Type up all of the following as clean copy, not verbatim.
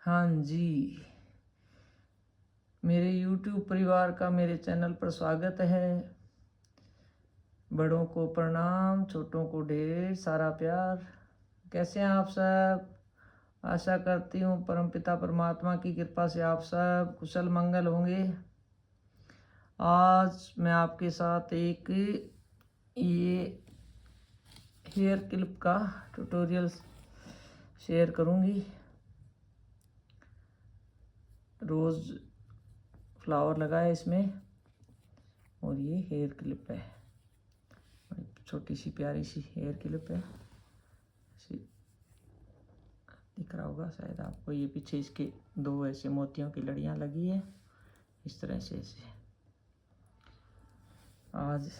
हाँ जी, मेरे YouTube परिवार का मेरे चैनल पर स्वागत है। बड़ों को प्रणाम, छोटों को ढेर सारा प्यार। कैसे हैं आप सब? आशा करती हूँ परमपिता परमात्मा की कृपा से आप सब कुशल मंगल होंगे। आज मैं आपके साथ एक ये हेयर क्लिप का ट्यूटोरियल शेयर करूँगी। रोज़ फ्लावर लगा है इसमें और ये हेयर क्लिप है। छोटी सी प्यारी सी हेयर क्लिप है। दिख रहा होगा शायद आपको। ये पीछे इसके दो ऐसे मोतियों की लड़ियाँ लगी है इस तरह से। ऐसे आज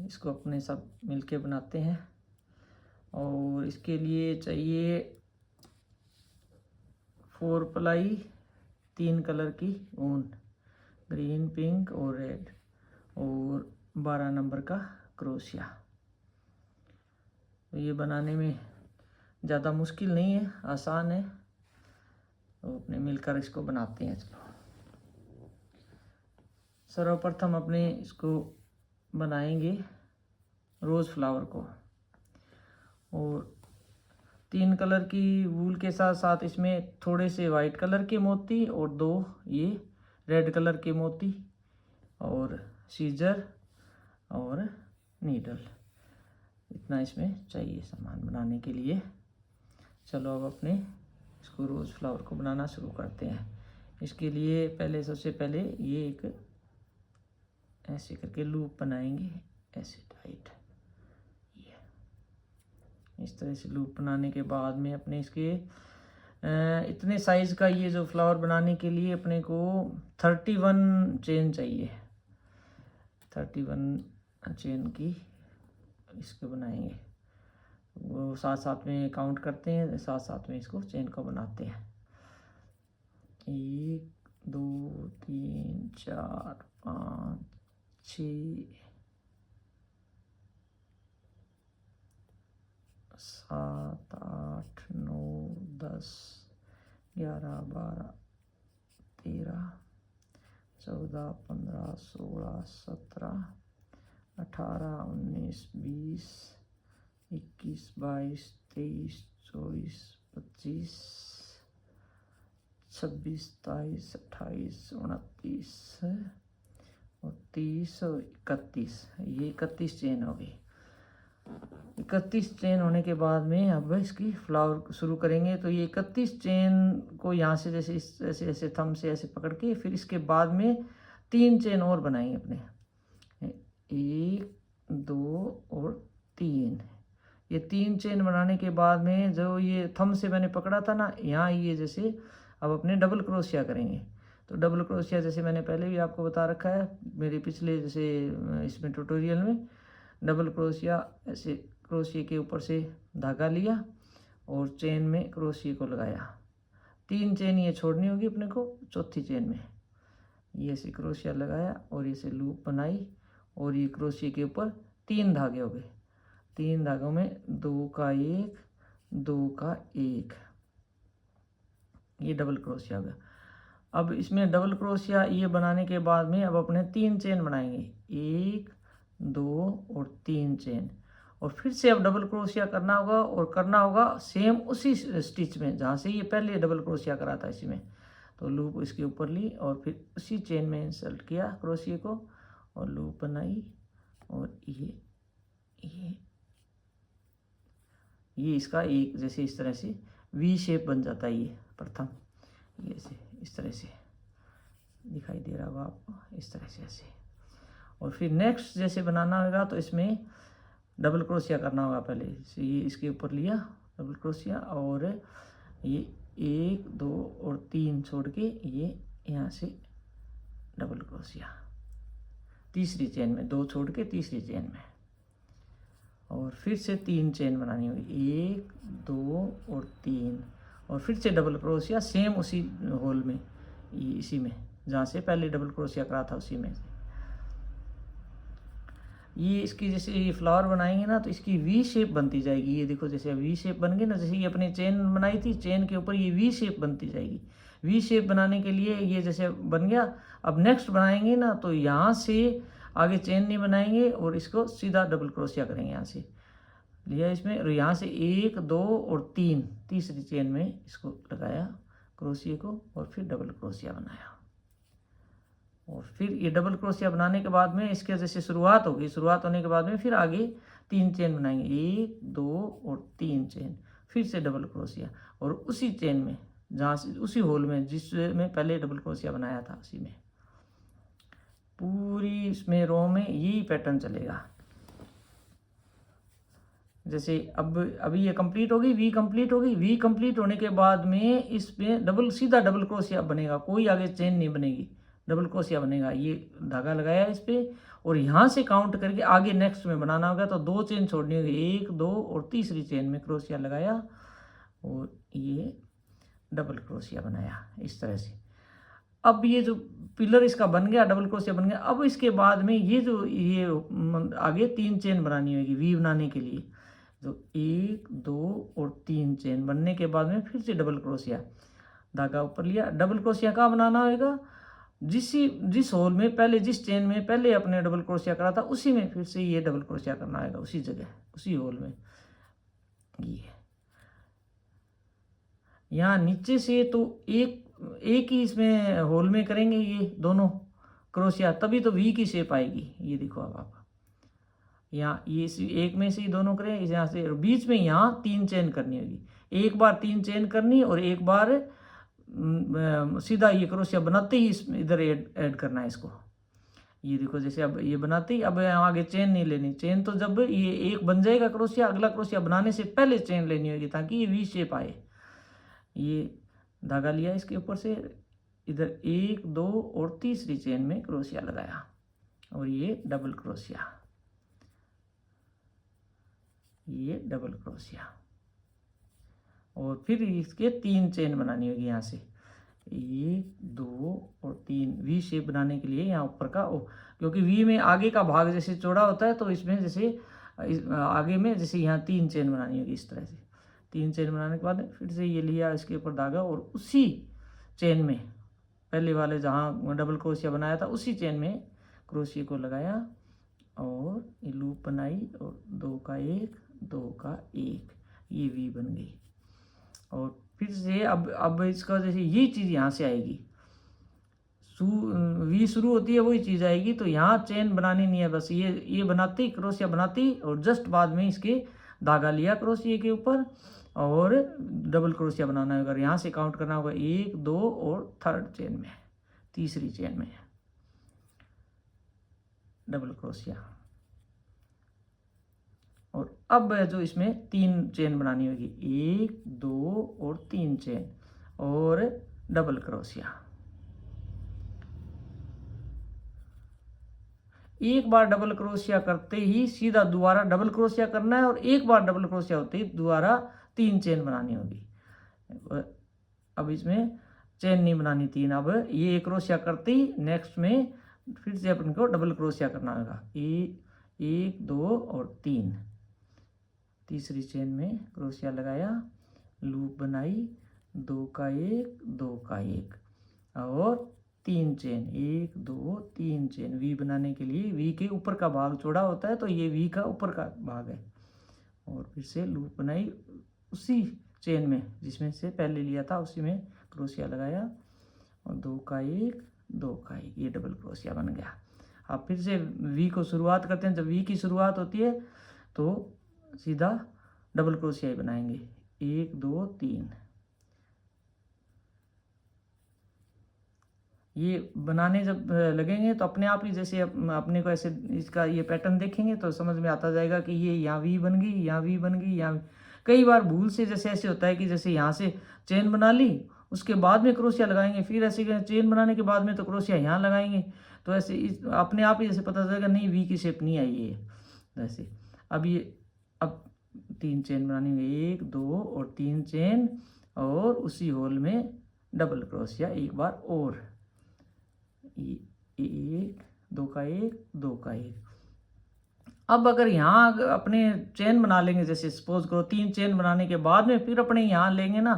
इसको अपने सब मिलके बनाते हैं और इसके लिए चाहिए 4 प्लाई 3 कलर की ऊन, ग्रीन, पिंक और रेड, और 12 नंबर का क्रोशिया। तो ये बनाने में ज़्यादा मुश्किल नहीं है, आसान है। तो अपने मिलकर इसको बनाते हैं। चलो सर्वप्रथम अपने इसको बनाएंगे रोज़ फ्लावर को, और 3 कलर की वूल के साथ साथ इसमें थोड़े से वाइट कलर के मोती और 2 ये रेड कलर के मोती और सीजर और नीडल। इतना इसमें चाहिए सामान बनाने के लिए। चलो अब अपने इसको रोज़ फ्लावर को बनाना शुरू करते हैं। इसके लिए सबसे पहले ये एक ऐसे करके लूप बनाएंगे, ऐसे टाइट। इस तरह से लूप बनाने के बाद में अपने इसके इतने साइज़ का ये जो फ्लावर बनाने के लिए अपने को 31 चेन चाहिए। 31 चेन की इसको बनाएंगे। वो साथ साथ में काउंट करते हैं, साथ साथ में इसको चेन को बनाते हैं। 1 2 3 4 5 6 7 8 9 10 11 12 13 14 15 16 17 18 19 20 21 22 23 24 25 26 27 28 29 और 30 और 31। ये 31 चेन हो गई। 31 चेन होने के बाद में अब इसकी फ्लावर शुरू करेंगे। तो ये 31 चेन को यहाँ से जैसे ऐसे ऐसे थंब से ऐसे पकड़ के फिर इसके बाद में 3 चेन और बनाएंगे अपने। 1 2 और 3। ये 3 चेन बनाने के बाद में जो ये थंब से मैंने पकड़ा था ना, यहाँ ये जैसे अब अपने डबल क्रोशिया करेंगे। तो डबल क्रोशिया जैसे मैंने पहले भी आपको बता रखा है मेरे पिछले जैसे इसमें ट्यूटोरियल में। डबल क्रोशिया ऐसे क्रोशिया के ऊपर से धागा लिया और चेन में क्रोशिया को लगाया। 3 चेन ये छोड़नी होगी अपने को। चौथी चेन में ये ऐसे क्रोशिया लगाया और इसे लूप बनाई और ये क्रोशिया के ऊपर 3 धागे हो गए। 3 धागों में 2 का 1 2 का 1, ये डबल क्रोशिया हो गया। अब इसमें डबल क्रोशिया ये बनाने के बाद में अब अपने 3 चेन बनाएंगे, 1 2 और 3 चेन। और फिर से अब डबल क्रोशिया करना होगा और करना होगा सेम उसी स्टिच में जहाँ से ये पहले डबल क्रोशिया करा था इसी में। तो लूप इसके ऊपर ली और फिर उसी चेन में इंसर्ट किया क्रोशिया को और लूप बनाई और ये इसका एक जैसे इस तरह से वी शेप बन जाता है। ये प्रथम ये से इस तरह से दिखाई दे रहा होगा आपको, इस तरह से ऐसे। और फिर नेक्स्ट जैसे बनाना होगा तो इसमें डबल क्रोशिया करना होगा। पहले ये इसके ऊपर लिया डबल क्रोशिया और ये 1 2 और 3 छोड़ के ये यहाँ से डबल क्रोशिया तीसरी चेन में, 2 छोड़ के तीसरी चेन में। और फिर से 3 चेन बनानी होगी, 1 2 और 3। और फिर से डबल क्रोशिया सेम उसी होल में, इसी में जहाँ से पहले डबल क्रोशिया करा था उसी में से। ये इसकी जैसे ये फ्लावर बनाएंगे ना तो इसकी वी शेप बनती जाएगी। ये देखो जैसे वी शेप बन गई ना, जैसे ये अपनी चेन बनाई थी, चेन के ऊपर ये वी शेप बनती जाएगी। वी शेप बनाने के लिए ये जैसे बन गया, अब नेक्स्ट बनाएंगे ना तो यहाँ से आगे चेन नहीं बनाएंगे और इसको सीधा डबल क्रोशिया करेंगे। यहाँ से लिया इसमें और यहाँ से 1 2 और 3, तीसरी चेन में इसको लगाया क्रोशिया को और फिर डबल क्रोशिया बनाया। और फिर ये डबल क्रोशिया बनाने के बाद में इसके जैसे शुरुआत होगी, शुरुआत होने के बाद में फिर आगे 3 चेन बनाएंगे, 1 2 और 3 चेन, फिर से डबल क्रोशिया और उसी चेन में जहाँ से उसी होल में जिसमें पहले डबल क्रोशिया बनाया था उसी में पूरी इसमें रो में यही पैटर्न चलेगा। जैसे अब अभी ये कंप्लीट होगी, वी कंप्लीट होगी, वी कंप्लीट होने के बाद में इसमें सीधा डबल क्रोशिया बनेगा, कोई आगे चेन नहीं बनेगी, डबल क्रोशिया बनेगा। ये धागा लगाया इस पर और यहाँ से काउंट करके आगे नेक्स्ट में बनाना होगा तो 2 चेन छोड़नी होगी, 1 2 और तीसरी चेन में क्रोशिया लगाया और ये डबल क्रोशिया बनाया इस तरह से। अब ये जो पिलर इसका बन गया, डबल क्रोशिया बन गया। अब इसके बाद में ये जो ये आगे 3 चेन बनानी होगी वी बनाने के लिए, तो 1 2 और 3 चेन बनने के बाद में फिर से डबल क्रोशिया, धागा ऊपर लिया, डबल क्रोशिया कहाँ बनाना होगा, जिस होल में पहले, जिस चेन में पहले अपने डबल क्रोशिया करा था उसी में फिर से ये डबल क्रोशिया करना होगा, उसी जगह उसी होल में। ये यहाँ नीचे से तो एक ही इसमें होल में करेंगे ये दोनों क्रोशिया, तभी तो वी की शेप आएगी। ये देखो अब आप यहाँ ये एक में से ही दोनों करें, इस यहाँ से बीच में यहाँ 3 चेन करनी होगी, एक बार 3 चेन करनी और एक बार सीधा ये क्रोशिया बनाते ही इसमें इधर ऐड करना है इसको। ये देखो जैसे अब ये बनाते ही अब आगे चेन नहीं लेनी, चेन तो जब ये एक बन जाएगा क्रोशिया, अगला क्रोशिया बनाने से पहले चेन लेनी होगी ताकि ये वी शेप आए। ये धागा लिया इसके ऊपर से, इधर 1 2 और तीसरी चेन में क्रोशिया लगाया और ये डबल क्रोशिया, ये डबल क्रोशिया और फिर इसके 3 चेन बनानी होगी यहाँ से, 1 2 और 3 वी शेप बनाने के लिए यहाँ ऊपर का क्योंकि वी में आगे का भाग जैसे चौड़ा होता है तो इसमें जैसे आगे में जैसे यहाँ 3 चेन बनानी होगी इस तरह से। 3 चेन बनाने के बाद फिर से ये लिया इसके ऊपर धागा और उसी चेन में पहले वाले जहाँ डबल क्रोशिया बनाया था उसी चेन में क्रोशिया को लगाया और ये लूप बनाई और 2 का 1 2 का 1, ये वी बन गई। और फिर से अब इसका जैसे ये चीज़ यहाँ से आएगी, वी शुरू होती है वही चीज़ आएगी, तो यहाँ चेन बनानी नहीं है, बस ये बनाती क्रोशिया बनाती और जस्ट बाद में इसके धागा लिया क्रोशिया के ऊपर और डबल क्रोशिया बनाना होगा। यहाँ से काउंट करना होगा 1 2 और थर्ड चेन में, तीसरी चेन में डबल क्रोशिया। और अब जो इसमें 3 चेन बनानी होगी, 1 2 और 3 चेन और डबल क्रोशिया। एक बार डबल क्रोशिया करते ही सीधा दोबारा डबल क्रोशिया करना है और एक बार डबल क्रोशिया होते ही दोबारा 3 चेन बनानी होगी। अब इसमें चेन नहीं बनानी 3, अब ये क्रोशिया करते ही नेक्स्ट में फिर से अपन को डबल क्रोशिया करना होगा, 1 2 और 3, तीसरी चेन में क्रोशिया लगाया, लूप बनाई, 2 का 1 2 का 1 और 3 चेन, 1 2 3 चेन। वी बनाने के लिए वी के ऊपर का भाग चौड़ा होता है तो ये वी का ऊपर का भाग है। और फिर से लूप बनाई उसी चेन में जिसमें से पहले लिया था उसी में क्रोशिया लगाया और 2 का 1 2 का 1, ये डबल क्रोशिया बन गया। अब फिर से वी को शुरुआत करते हैं, जब वी की शुरुआत होती है तो सीधा डबल क्रोशिया ही बनाएंगे, 1 2 3। ये बनाने जब लगेंगे तो अपने आप ही जैसे अपने को ऐसे इसका ये पैटर्न देखेंगे तो समझ में आता जाएगा कि ये यहाँ वी बन गई, यहाँ वी बन गई, यहाँ। कई बार भूल से जैसे ऐसे होता है कि जैसे यहाँ से चेन बना ली उसके बाद में क्रोशिया लगाएंगे, फिर ऐसे चेन बनाने के बाद में तो क्रोशिया यहाँ लगाएंगे, तो ऐसे अपने आप ही जैसे पता चलेगा नहीं वी की शेप नहीं आई है जैसे। अब 3 चेन बनानी है, 1 2 और 3 चेन और उसी होल में डबल क्रोशिया एक बार और, 1 2 का 1 2 का 1 अब अगर यहाँ अपने चेन बना लेंगे, जैसे सपोज करो 3 चेन बनाने के बाद में फिर अपने यहाँ लेंगे ना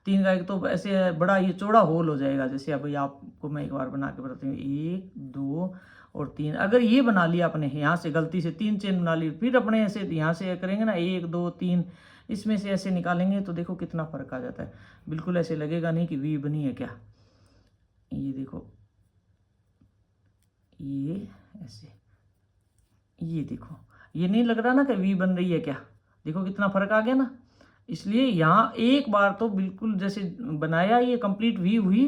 3 का एक, तो ऐसे बड़ा ये चौड़ा होल हो जाएगा। जैसे अभी आपको मैं एक बार बना के बताती हूँ, 1 2 और 3। अगर ये बना लिया अपने यहाँ से गलती से 3 चेन बना ली, फिर अपने ऐसे यहाँ से करेंगे ना 1 2 3, इसमें से ऐसे निकालेंगे तो देखो कितना फर्क आ जाता है। बिल्कुल ऐसे लगेगा नहीं कि वी बनी है क्या। ये देखो, ये ऐसे, ये देखो, ये नहीं लग रहा ना कि वी बन रही है क्या। देखो कितना फर्क आ गया ना। इसलिए यहाँ एक बार तो बिल्कुल जैसे बनाया ये कंप्लीट वी हुई,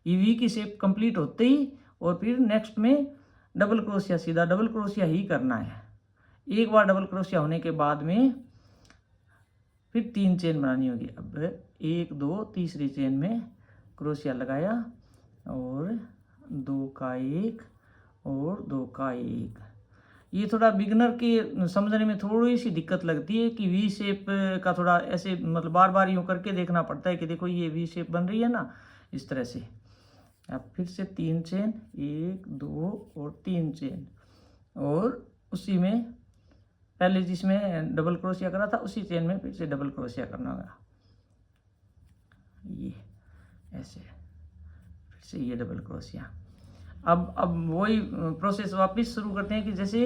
ये वी की शेप कंप्लीट होते ही और फिर नेक्स्ट में डबल क्रोशिया, सीधा डबल क्रोशिया ही करना है। एक बार डबल क्रोशिया होने के बाद में फिर 3 चेन बनानी होगी। अब 1 2 तीसरी चेन में क्रोशिया लगाया और 2 का 1 और 2 का 1। ये थोड़ा बिगनर के समझने में थोड़ी सी दिक्कत लगती है कि वी शेप का थोड़ा ऐसे मतलब बार बार यूँ करके देखना पड़ता है कि देखो ये वी शेप बन रही है ना, इस तरह से। अब फिर से 3 चेन, 1 2 और 3 चेन, और उसी में पहले जिसमें डबल क्रोशिया करा था उसी चेन में फिर से डबल क्रोशिया करना होगा। ये ऐसे, फिर से ये डबल क्रोशिया। अब वही प्रोसेस वापस शुरू करते हैं कि जैसे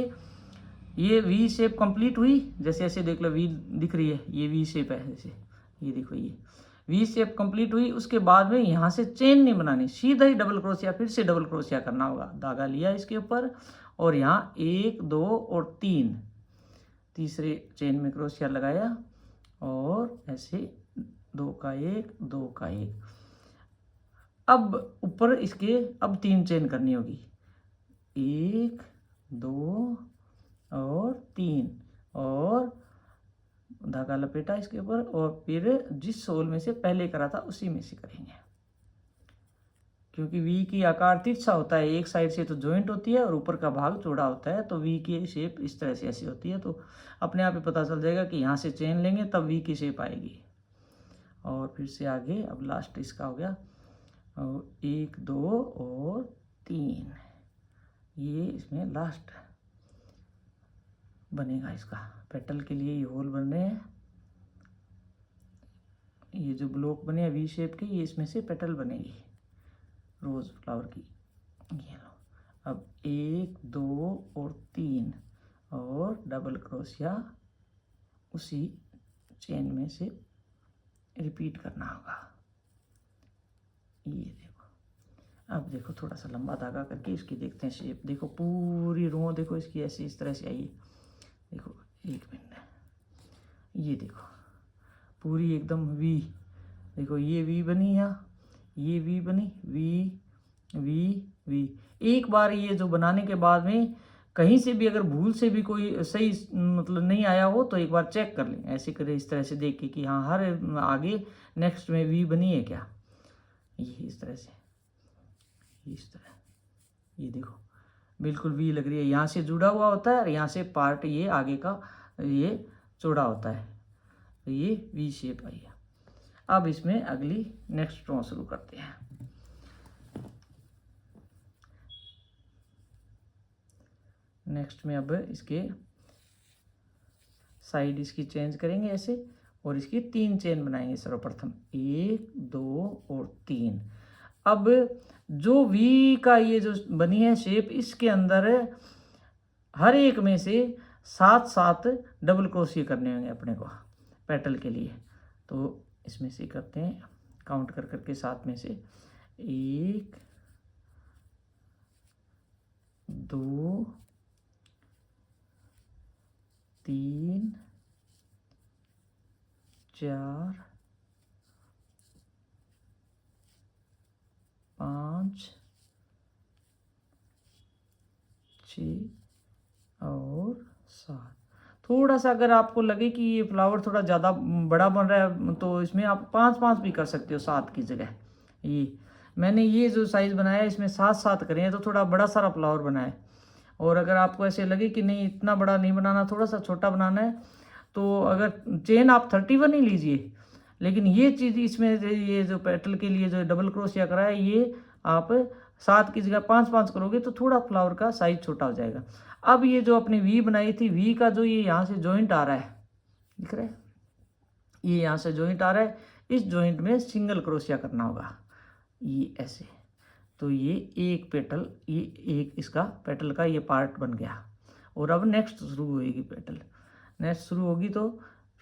ये वी शेप कंप्लीट हुई, जैसे ऐसे देख लो वी दिख रही है, ये वी शेप है। जैसे ये देखो, ये वी शेप कंप्लीट हुई, उसके बाद में यहाँ से चेन नहीं बनानी, सीधा ही डबल क्रोशिया, फिर से डबल क्रोशिया करना होगा। धागा लिया इसके ऊपर और यहाँ 1 2 और 3, तीसरे चेन में क्रोशिया लगाया और ऐसे 2 का 1 2 का 1। अब ऊपर इसके अब 3 चेन करनी होगी, 1 2 और 3, और धागा लपेटा इसके ऊपर और फिर जिस सोल में से पहले करा था उसी में से करेंगे। क्योंकि वी की आकार तिरछा होता है, एक साइड से तो जॉइंट होती है और ऊपर का भाग चौड़ा होता है, तो वी की शेप इस तरह से ऐसी होती है। तो अपने आप ही पता चल जाएगा कि यहाँ से चेन लेंगे तब वी की शेप आएगी। और फिर से आगे, अब लास्ट इसका हो गया, और 1 2 और 3, ये इसमें लास्ट बनेगा। इसका पेटल के लिए ये होल बन रहे हैं, ये जो ब्लॉक बने हैं वी शेप के, ये इसमें से पेटल बनेगी रोज फ्लावर की। ये लो, अब 1 2 और 3 और डबल क्रोशिया उसी चेन में से रिपीट करना होगा। ये देखो, अब देखो थोड़ा सा लंबा धागा करके इसकी देखते हैं शेप। देखो पूरी रो देखो इसकी ऐसी इस तरह से आई है। देखो 1 मिनट, ये देखो पूरी एकदम वी। देखो ये वी बनी, यहाँ ये वी बनी, वी वी वी। एक बार ये जो बनाने के बाद में कहीं से भी अगर भूल से भी कोई सही मतलब नहीं आया हो तो एक बार चेक कर लें, ऐसे करें इस तरह से देख के कि हाँ हर आगे नेक्स्ट में वी बनी है क्या। ये इस तरह से, इस तरह, ये देखो बिल्कुल वी लग रही है। यहाँ से जुड़ा हुआ होता है और यहाँ से पार्ट ये आगे का ये चौड़ा होता है, तो ये वी शेप आई है। अब इसमें अगली नेक्स्ट रो शुरू करते हैं। नेक्स्ट में अब इसके साइड इसकी चेंज करेंगे ऐसे, और इसकी 3 चेन बनाएंगे सर्वप्रथम, 1 2 और 3। अब जो वी का ये जो बनी है शेप, इसके अंदर हर एक में से 7 डबल क्रोशिया करने होंगे अपने को पेटल के लिए। तो इसमें से करते हैं काउंट कर करके 7 में से 1 2 3 4 5 6 और 7। थोड़ा सा अगर आपको लगे कि ये फ्लावर थोड़ा ज़्यादा बड़ा बन रहा है तो इसमें आप 5 भी कर सकते हो 7 की जगह। ये मैंने ये जो साइज़ बनाया है इसमें 7 करें तो थोड़ा बड़ा सारा फ्लावर बना है। और अगर आपको ऐसे लगे कि नहीं इतना बड़ा नहीं बनाना, थोड़ा सा छोटा बनाना है, तो अगर चेन आप 31 ही लीजिए, लेकिन ये चीज़ इसमें ये जो पेटल के लिए जो डबल क्रोशिया करा है ये आप 7 की जगह 5-5 करोगे तो थोड़ा फ्लावर का साइज छोटा हो जाएगा। अब ये जो अपनी वी बनाई थी, वी का जो ये यहाँ से जॉइंट आ रहा है, दिख रहा है, ये यहाँ से जॉइंट आ रहा है, इस जॉइंट में सिंगल क्रोशिया करना होगा, ये ऐसे। तो ये एक पेटल, ये एक इसका पेटल का ये पार्ट बन गया। और अब नेक्स्ट शुरू होएगी पेटल, नेक्स्ट शुरू होगी तो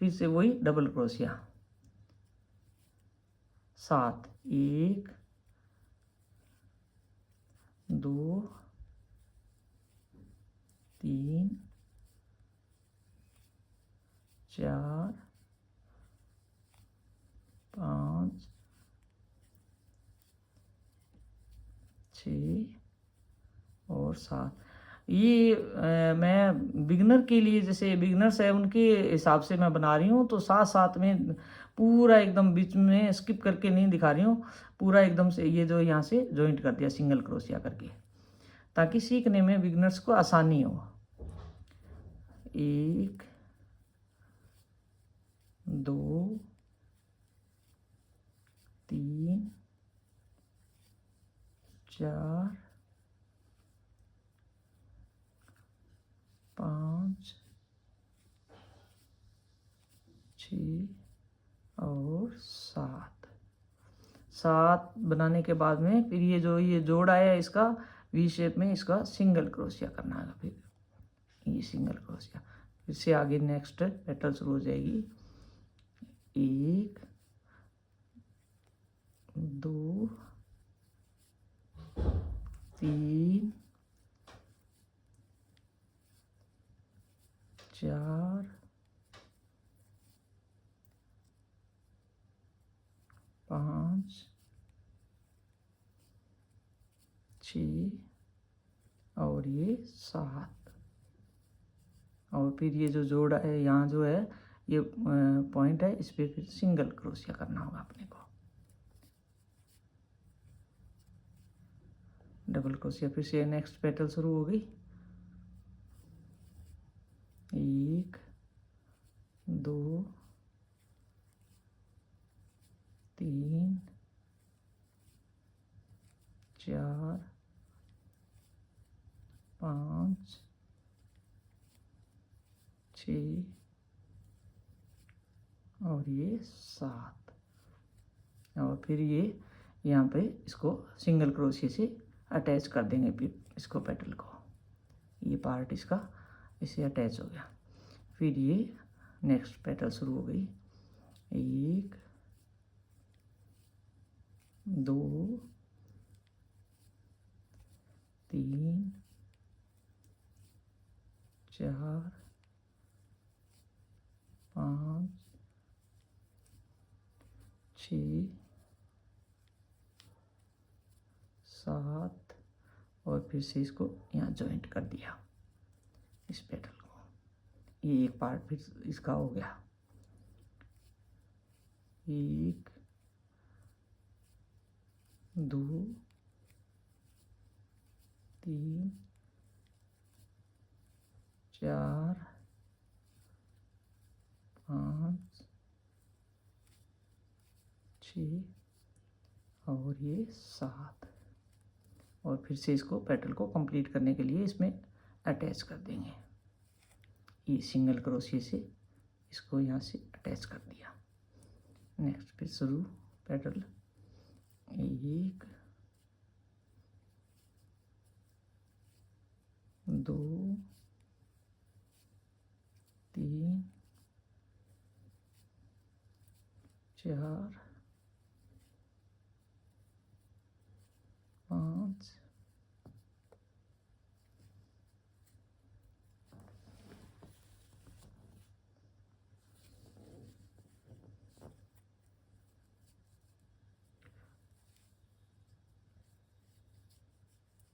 फिर से वही डबल क्रोशिया, 7, 1 2 3 4 5 6 और 7। ये मैं बिगनर के लिए, जैसे बिगनर्स है उनके हिसाब से मैं बना रही हूँ, तो साथ साथ में पूरा एकदम बीच में स्किप करके नहीं दिखा रही हूँ, पूरा एकदम से ये जो यहाँ से जॉइंट कर दिया सिंगल क्रोशिया करके, ताकि सीखने में बिगनर्स को आसानी हो। 1 2 3 4 5 6 और 7 बनाने के बाद में फिर ये जो ये जोड़ आया इसका वी शेप में, इसका सिंगल क्रोशिया करना है, फिर ये सिंगल क्रोशिया, फिर से आगे नेक्स्ट पेटल शुरू हो जाएगी। 1 2 3 4 5 6 और ये 7। और फिर ये जो जोड़ा है यहाँ जो है ये पॉइंट है, इस पर फिर सिंगल क्रोशिया करना होगा अपने को, डबल क्रोशिया। फिर से नेक्स्ट पेटल शुरू हो गई। 1 2 3 4 5 6 और ये 7। और फिर ये यहाँ पे इसको सिंगल क्रोशिया से अटैच कर देंगे, फिर इसको पेटल को, ये पार्ट इसका इसे अटैच हो गया। फिर ये नेक्स्ट पेटल शुरू हो गई। 1 2 3 4 5 6 7 और फिर से इसको यहाँ जॉइंट कर दिया इस पेटल को, ये एक पार्ट फिर इसका हो गया। 1 2 3 4 5 6 और ये 7। और फिर से इसको पेटल को कंप्लीट करने के लिए इसमें अटैच कर देंगे, ये सिंगल क्रोशिया से इसको यहाँ से अटैच कर दिया। नेक्स्ट फिर शुरू पेटल। 1 2 3 4 5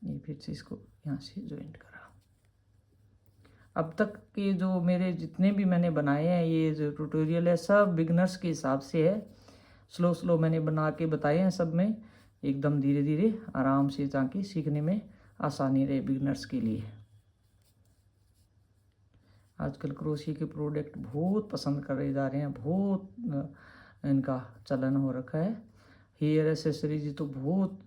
ये फिर से इसको यहाँ से जॉइंट करा। अब तक के जो मेरे जितने भी मैंने बनाए हैं, ये जो ट्यूटोरियल है सब बिगनर्स के हिसाब से है, स्लो स्लो मैंने बना के बताए हैं, सब में एकदम धीरे धीरे आराम से, ताकि सीखने में आसानी रहे बिगनर्स के लिए। आजकल क्रोशिया के प्रोडक्ट बहुत पसंद करे जा रहे हैं, बहुत इनका चलन हो रखा है। हेयर एसेसरीज तो बहुत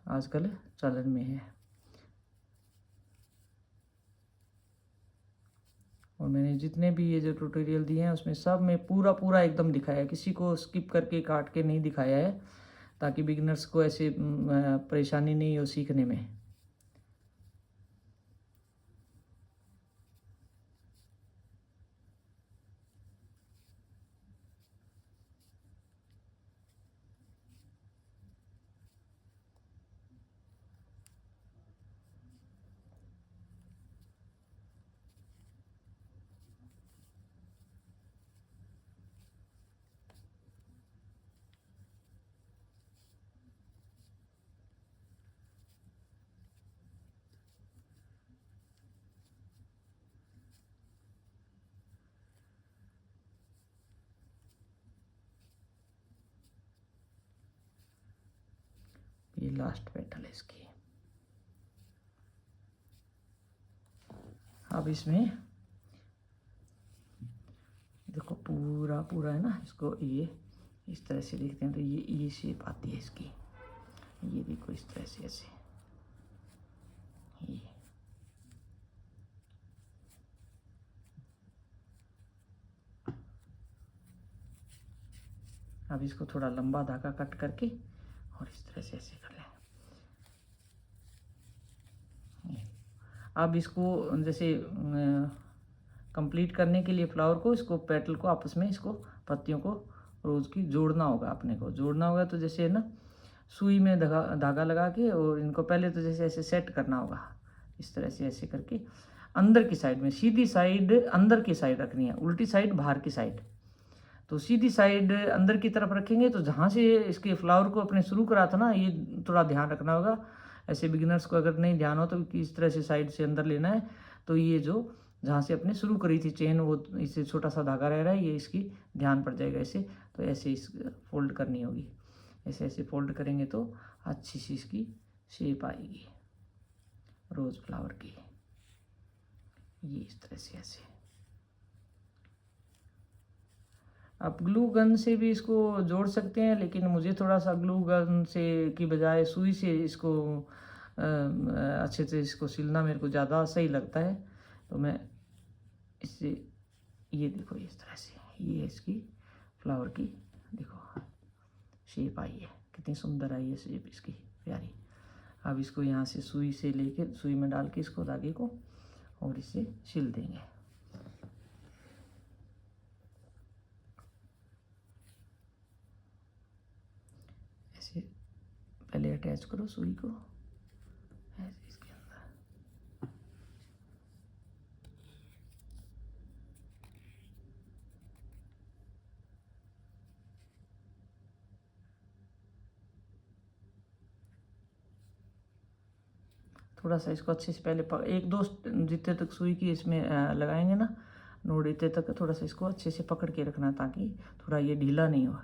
आजकल चलन में है। और मैंने जितने भी ये जो ट्यूटोरियल दिए हैं उसमें सब में पूरा पूरा एकदम दिखाया है, किसी को स्किप करके काट के नहीं दिखाया है, ताकि बिगिनर्स को ऐसे परेशानी नहीं हो सीखने में। ये लास्ट पेटल है इसकी। अब इसमें देखो पूरा पूरा है ना, इसको ये इस तरह से देखते हैं तो ये शेप आती है इसकी। ये देखो इस तरह से ऐसे ये। अब इसको थोड़ा लंबा धागा कट करके और इस तरह से ऐसे कर लें। अब इसको जैसे कंप्लीट करने के लिए फ्लावर को, इसको पेटल को आपस में, इसको पत्तियों को रोज़ की जोड़ना होगा, अपने को जोड़ना होगा। तो जैसे है ना, सुई में धागा लगा के, और इनको पहले तो जैसे ऐसे सेट करना होगा, इस तरह से ऐसे करके अंदर की साइड में, सीधी साइड अंदर की साइड रखनी है, उल्टी साइड बाहर की साइड। तो सीधी साइड अंदर की तरफ रखेंगे तो जहाँ से इसके फ्लावर को अपने शुरू करा था ना, ये थोड़ा ध्यान रखना होगा। ऐसे बिगिनर्स को अगर नहीं ध्यान हो तो किस तरह से साइड से अंदर लेना है। तो ये जो जहाँ से अपने शुरू करी थी चेन, वो इससे छोटा सा धागा रह रहा है, ये इसकी ध्यान पड़ जाएगा ऐसे। तो ऐसे इस फोल्ड करनी होगी, ऐसे ऐसे फोल्ड करेंगे तो अच्छी सी इसकी शेप आएगी रोज़ फ्लावर की। ये इस तरह से ऐसे। आप ग्लू गन से भी इसको जोड़ सकते हैं, लेकिन मुझे थोड़ा सा ग्लू गन से की बजाय सुई से इसको अच्छे से इसको सिलना मेरे को ज़्यादा सही लगता है। तो मैं इससे, ये देखो इस तरह से, ये इसकी फ्लावर की देखो शेप आई है, कितनी सुंदर आई है शेप इसकी, प्यारी। अब इसको यहाँ से सुई से लेके, सुई में डाल के इसको धागे को, और इसे सिल देंगे। ऐसे पहले अटैच करो सुई को ऐसे इसके अंदर। थोड़ा सा इसको अच्छे से पहले एक दो जितने तक सुई की इसमें लगाएंगे ना नोड, इतने तक थोड़ा सा इसको अच्छे से पकड़ के रखना, ताकि थोड़ा ये ढीला नहीं हो।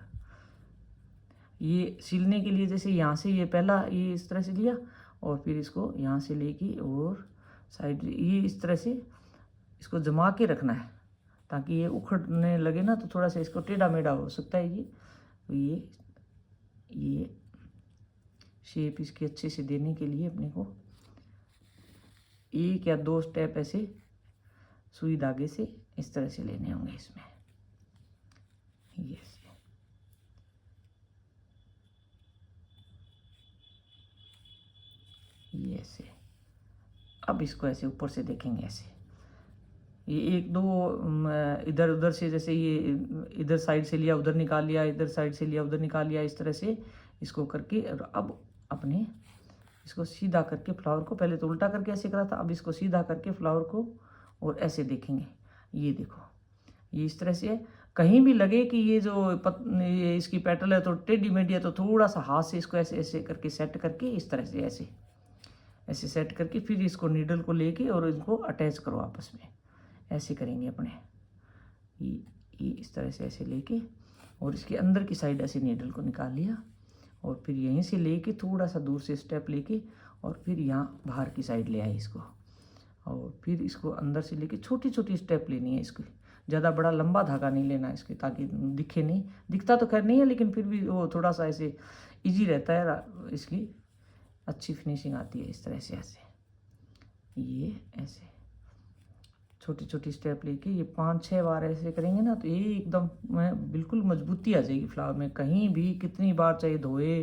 ये सिलने के लिए जैसे यहाँ से ये पहला ये इस तरह से लिया, और फिर इसको यहाँ से लेके और साइड ये इस तरह से इसको जमा के रखना है, ताकि ये उखड़ने लगे ना तो थोड़ा सा इसको टेढ़ा मेढ़ा हो सकता है ये। तो ये शेप इसकी अच्छे से देने के लिए अपने को एक या दो स्टेप ऐसे सुई धागे से इस तरह से लेने होंगे इसमें, ये ऐसे। अब इसको ऐसे ऊपर से देखेंगे ऐसे, ये एक दो इधर उधर से, जैसे ये इधर साइड से लिया उधर निकाल लिया, इधर साइड से लिया उधर निकाल लिया, इस तरह से इसको करके। और अब अपने इसको सीधा करके फ्लावर को, पहले तो उल्टा करके ऐसे करा था, अब इसको सीधा करके फ्लावर को और ऐसे देखेंगे। ये देखो ये इस तरह से है। कहीं भी लगे कि ये जो ये इसकी पेटल है तो टेढ़ी मेढ़ी है, तो थोड़ा सा हाथ से इसको ऐसे ऐसे करके सेट करके, इस तरह से ऐसे ऐसे सेट करके, फिर इसको नीडल को लेके और इसको अटैच करो आपस में, ऐसे करेंगे अपने। ये इस तरह से ऐसे लेके, और इसके अंदर की साइड ऐसे नीडल को निकाल लिया, और फिर यहीं से लेके थोड़ा सा दूर से स्टेप लेके, और फिर यहाँ बाहर की साइड ले आए इसको, और फिर इसको अंदर से लेके छोटी छोटी स्टेप लेनी है इसकी। ज़्यादा बड़ा लंबा धागा नहीं लेना है इसके, ताकि दिखे नहीं, दिखता तो खैर नहीं है, लेकिन फिर भी वो थोड़ा सा ऐसे ईजी रहता है इसकी अच्छी फिनिशिंग आती है इस तरह से। ऐसे ये ऐसे छोटी छोटी स्टेप लेके ये 5-6 बार ऐसे करेंगे ना, तो ये एकदम बिल्कुल मजबूती आ जाएगी फ्लावर में। कहीं भी कितनी बार चाहे धोए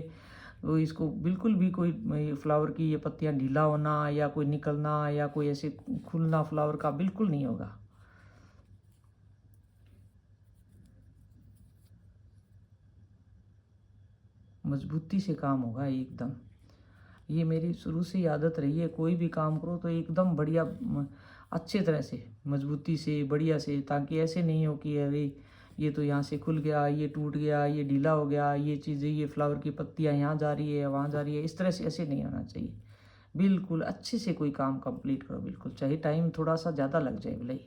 तो इसको बिल्कुल भी कोई फ्लावर की ये पत्तियां ढीला होना या कोई निकलना या कोई ऐसे खुलना फ्लावर का बिल्कुल नहीं होगा। मजबूती से काम होगा एकदम। ये मेरी शुरू से ही आदत रही है, कोई भी काम करो तो एकदम बढ़िया अच्छे तरह से मजबूती से बढ़िया से, ताकि ऐसे नहीं हो कि अरे ये तो यहाँ से खुल गया, ये टूट गया, ये ढीला हो गया, ये चीज़ें, ये फ्लावर की पत्तियाँ यहाँ जा रही है वहाँ जा रही है, इस तरह से ऐसे नहीं होना चाहिए। बिल्कुल अच्छे से कोई काम कंप्लीट करो, बिल्कुल चाहे टाइम थोड़ा सा ज़्यादा लग जाए भले ही।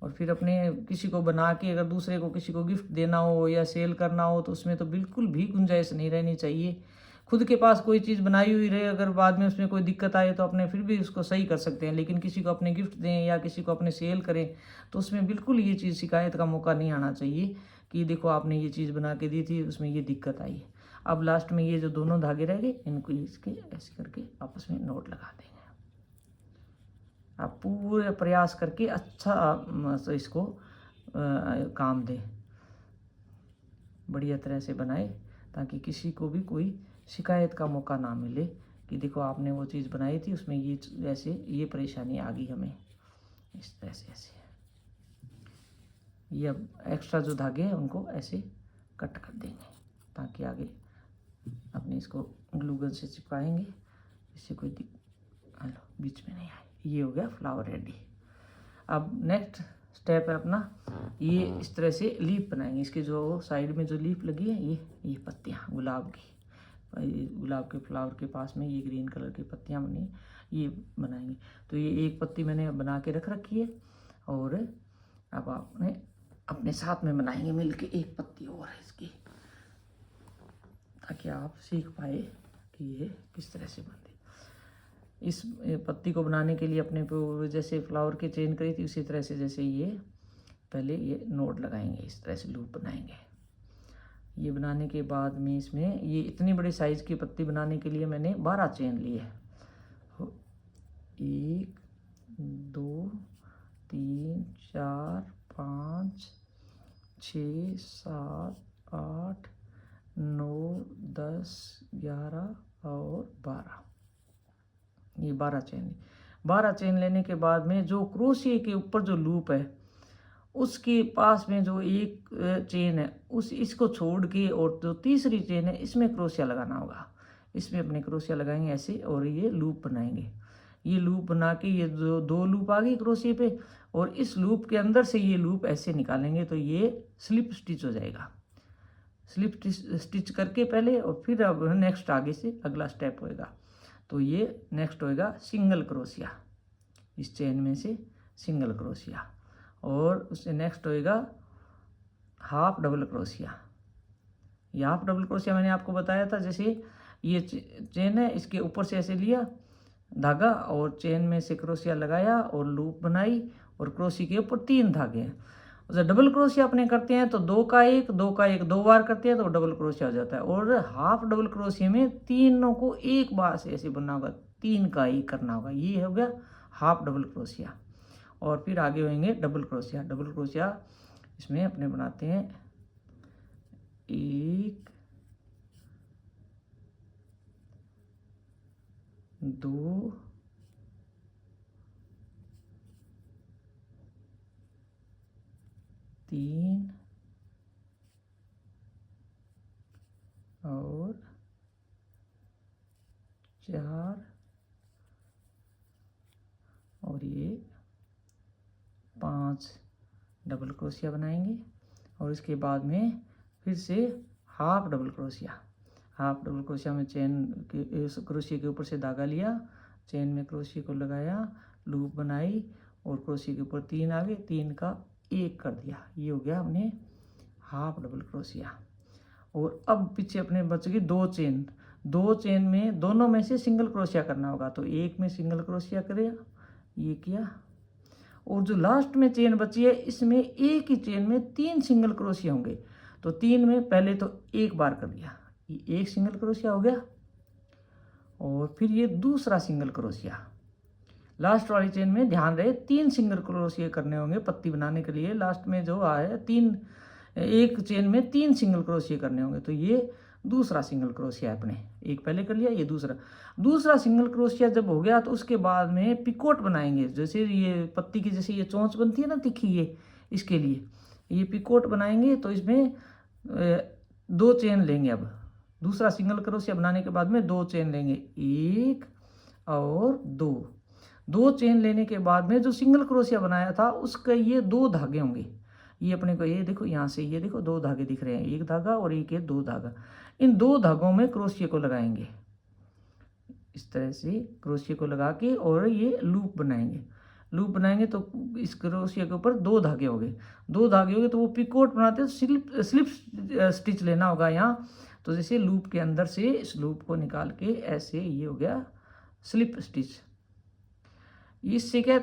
और फिर अपने किसी को बना के अगर दूसरे को किसी को गिफ्ट देना हो या सेल करना हो तो उसमें तो बिल्कुल भी गुंजाइश नहीं रहनी चाहिए। खुद के पास कोई चीज़ बनाई हुई रहे, अगर बाद में उसमें कोई दिक्कत आए तो अपने फिर भी उसको सही कर सकते हैं, लेकिन किसी को अपने गिफ्ट दें या किसी को अपने सेल करें तो उसमें बिल्कुल ये चीज़ शिकायत का मौका नहीं आना चाहिए कि देखो आपने ये चीज़ बना के दी थी, उसमें ये दिक्कत आई। अब लास्ट में ये जो दोनों धागे रह गए इनको इसके ऐसे करके आपस में नोट लगा देंगे। आप पूरे प्रयास करके अच्छा इसको काम दें, बढ़िया तरह से बनाए, ताकि किसी को भी कोई शिकायत का मौका ना मिले कि देखो आपने वो चीज़ बनाई थी उसमें ये ऐसे ये परेशानी आ गई हमें। इस तरह से ऐसे ये अब एक्स्ट्रा जो धागे हैं उनको ऐसे कट कर देंगे, ताकि आगे अपने इसको ग्लू गन से चिपकाएंगे, इससे कोई बीच में नहीं आए। ये हो गया फ्लावर रेडी। अब नेक्स्ट स्टेप है अपना, ये इस तरह से लीफ बनाएंगे। इसके जो साइड में जो लीफ लगी है ये पत्तियाँ गुलाब की, गुलाब के फ्लावर के पास में ये ग्रीन कलर की पत्तियाँ बनी, ये बनाएंगे। तो ये एक पत्ती मैंने बना के रख रखी है और अब आपने अपने साथ में बनाएंगे मिलके एक पत्ती और है इसकी, ताकि आप सीख पाए कि ये किस तरह से बनती। इस पत्ती को बनाने के लिए अपने पे जैसे फ्लावर की चेन करी थी उसी तरह से, जैसे ये पहले ये नोट लगाएंगे, इस तरह से लूप बनाएंगे। ये बनाने के बाद में इसमें ये इतनी बड़ी साइज़ की पत्ती बनाने के लिए मैंने 12 चेन लिए। 1 2 3 4 5 6 7 8 9 10 11 और 12, ये 12 चेन। 12 चेन लेने के बाद में जो क्रोशिया के ऊपर जो लूप है उसके पास में जो एक चेन है इसको छोड़ के और जो तीसरी चेन है इसमें क्रोशिया लगाना होगा। इसमें अपने क्रोशिया लगाएंगे ऐसे और ये लूप बनाएंगे। ये लूप बना के ये जो 2 लूप आ गई क्रोशिया पे, और इस लूप के अंदर से ये लूप ऐसे निकालेंगे तो ये स्लिप स्टिच हो जाएगा। स्लिप स्टिच करके पहले और फिर अब नेक्स्ट आगे से अगला स्टेप होएगा। तो ये नेक्स्ट होएगा सिंगल क्रोशिया, इस चेन में से सिंगल क्रोशिया, और उससे नेक्स्ट होएगा हाफ डबल क्रोशिया। ये हाफ डबल क्रोशिया मैंने आपको बताया था, जैसे ये चेन है इसके ऊपर से ऐसे लिया धागा और चेन में से क्रोशिया लगाया और लूप बनाई और क्रोशिया के ऊपर 3 धागे हैं। जब डबल क्रोशिया अपने करते हैं तो 2 का 1 2 का 1 2 बार करते हैं तो डबल क्रोशिया हो जाता है, और हाफ डबल क्रोशिया में तीनों को एक बार से ऐसे बनना होगा, 3 का 1 करना होगा। ये हो गया हाफ डबल क्रोशिया। और फिर आगे होंगे डबल क्रोशिया। डबल क्रोशिया इसमें अपने बनाते हैं 1 2 3 और 4 और ये 5 डबल क्रोशिया बनाएंगे। और इसके बाद में फिर से half double crochet. Half double crochet में चेन के क्रोशिया के ऊपर से धागा लिया, चेन में क्रोशिया को लगाया, लूप बनाई और क्रोशिया के ऊपर 3 आ गए, 3 का 1 कर दिया। ये हो गया हमने हाफ डबल क्रोशिया। और अब पीछे अपने बच गई 2 चेन। 2 चेन में दोनों में से सिंगल क्रोशिया करना होगा, तो एक में सिंगल क्रोशिया करें, ये किया। और जो लास्ट में चेन बची है इसमें एक ही चेन में 3 सिंगल क्रोशिया होंगे, तो 3 में पहले तो 1 बार कर दिया, ये 1 सिंगल क्रोशिया हो गया। और फिर ये दूसरा सिंगल क्रोशिया। लास्ट वाली चेन में ध्यान रहे 3 सिंगल क्रोशिया करने होंगे पत्ती बनाने के लिए। लास्ट में जो आए 3, एक चेन में 3 सिंगल क्रोशिया करने होंगे। तो ये दूसरा सिंगल क्रोशिया है अपने, एक पहले कर लिया, ये दूसरा सिंगल क्रोशिया जब हो गया तो उसके बाद में पिकोट बनाएंगे। जैसे ये पत्ती की जैसे ये चोंच बनती है ना तिखी, ये इसके लिए ये पिकोट बनाएंगे। तो इसमें 2 चेन लेंगे। अब दूसरा सिंगल क्रोशिया बनाने के बाद में 2 चेन लेंगे, 1 और 2 चेन लेने के बाद में जो सिंगल क्रोशिया बनाया था उसका ये 2 धागे होंगे। ये अपने को ये देखो यहाँ से ये देखो 2 धागे दिख रहे हैं, एक धागा और एक 2 धागा। इन 2 धागों में क्रोशिया को लगाएंगे, इस तरह से क्रोशिया को लगा के और ये लूप बनाएंगे। तो इस क्रोशिया के ऊपर 2 धागे हो गए, 2 धागे हो गए। तो वो पिकोट बनाते हैं तो स्लिप स्टिच लेना होगा यहाँ। तो जैसे लूप के अंदर से इस लूप को निकाल के ऐसे ये हो गया स्लिप स्टिच। इससे क्या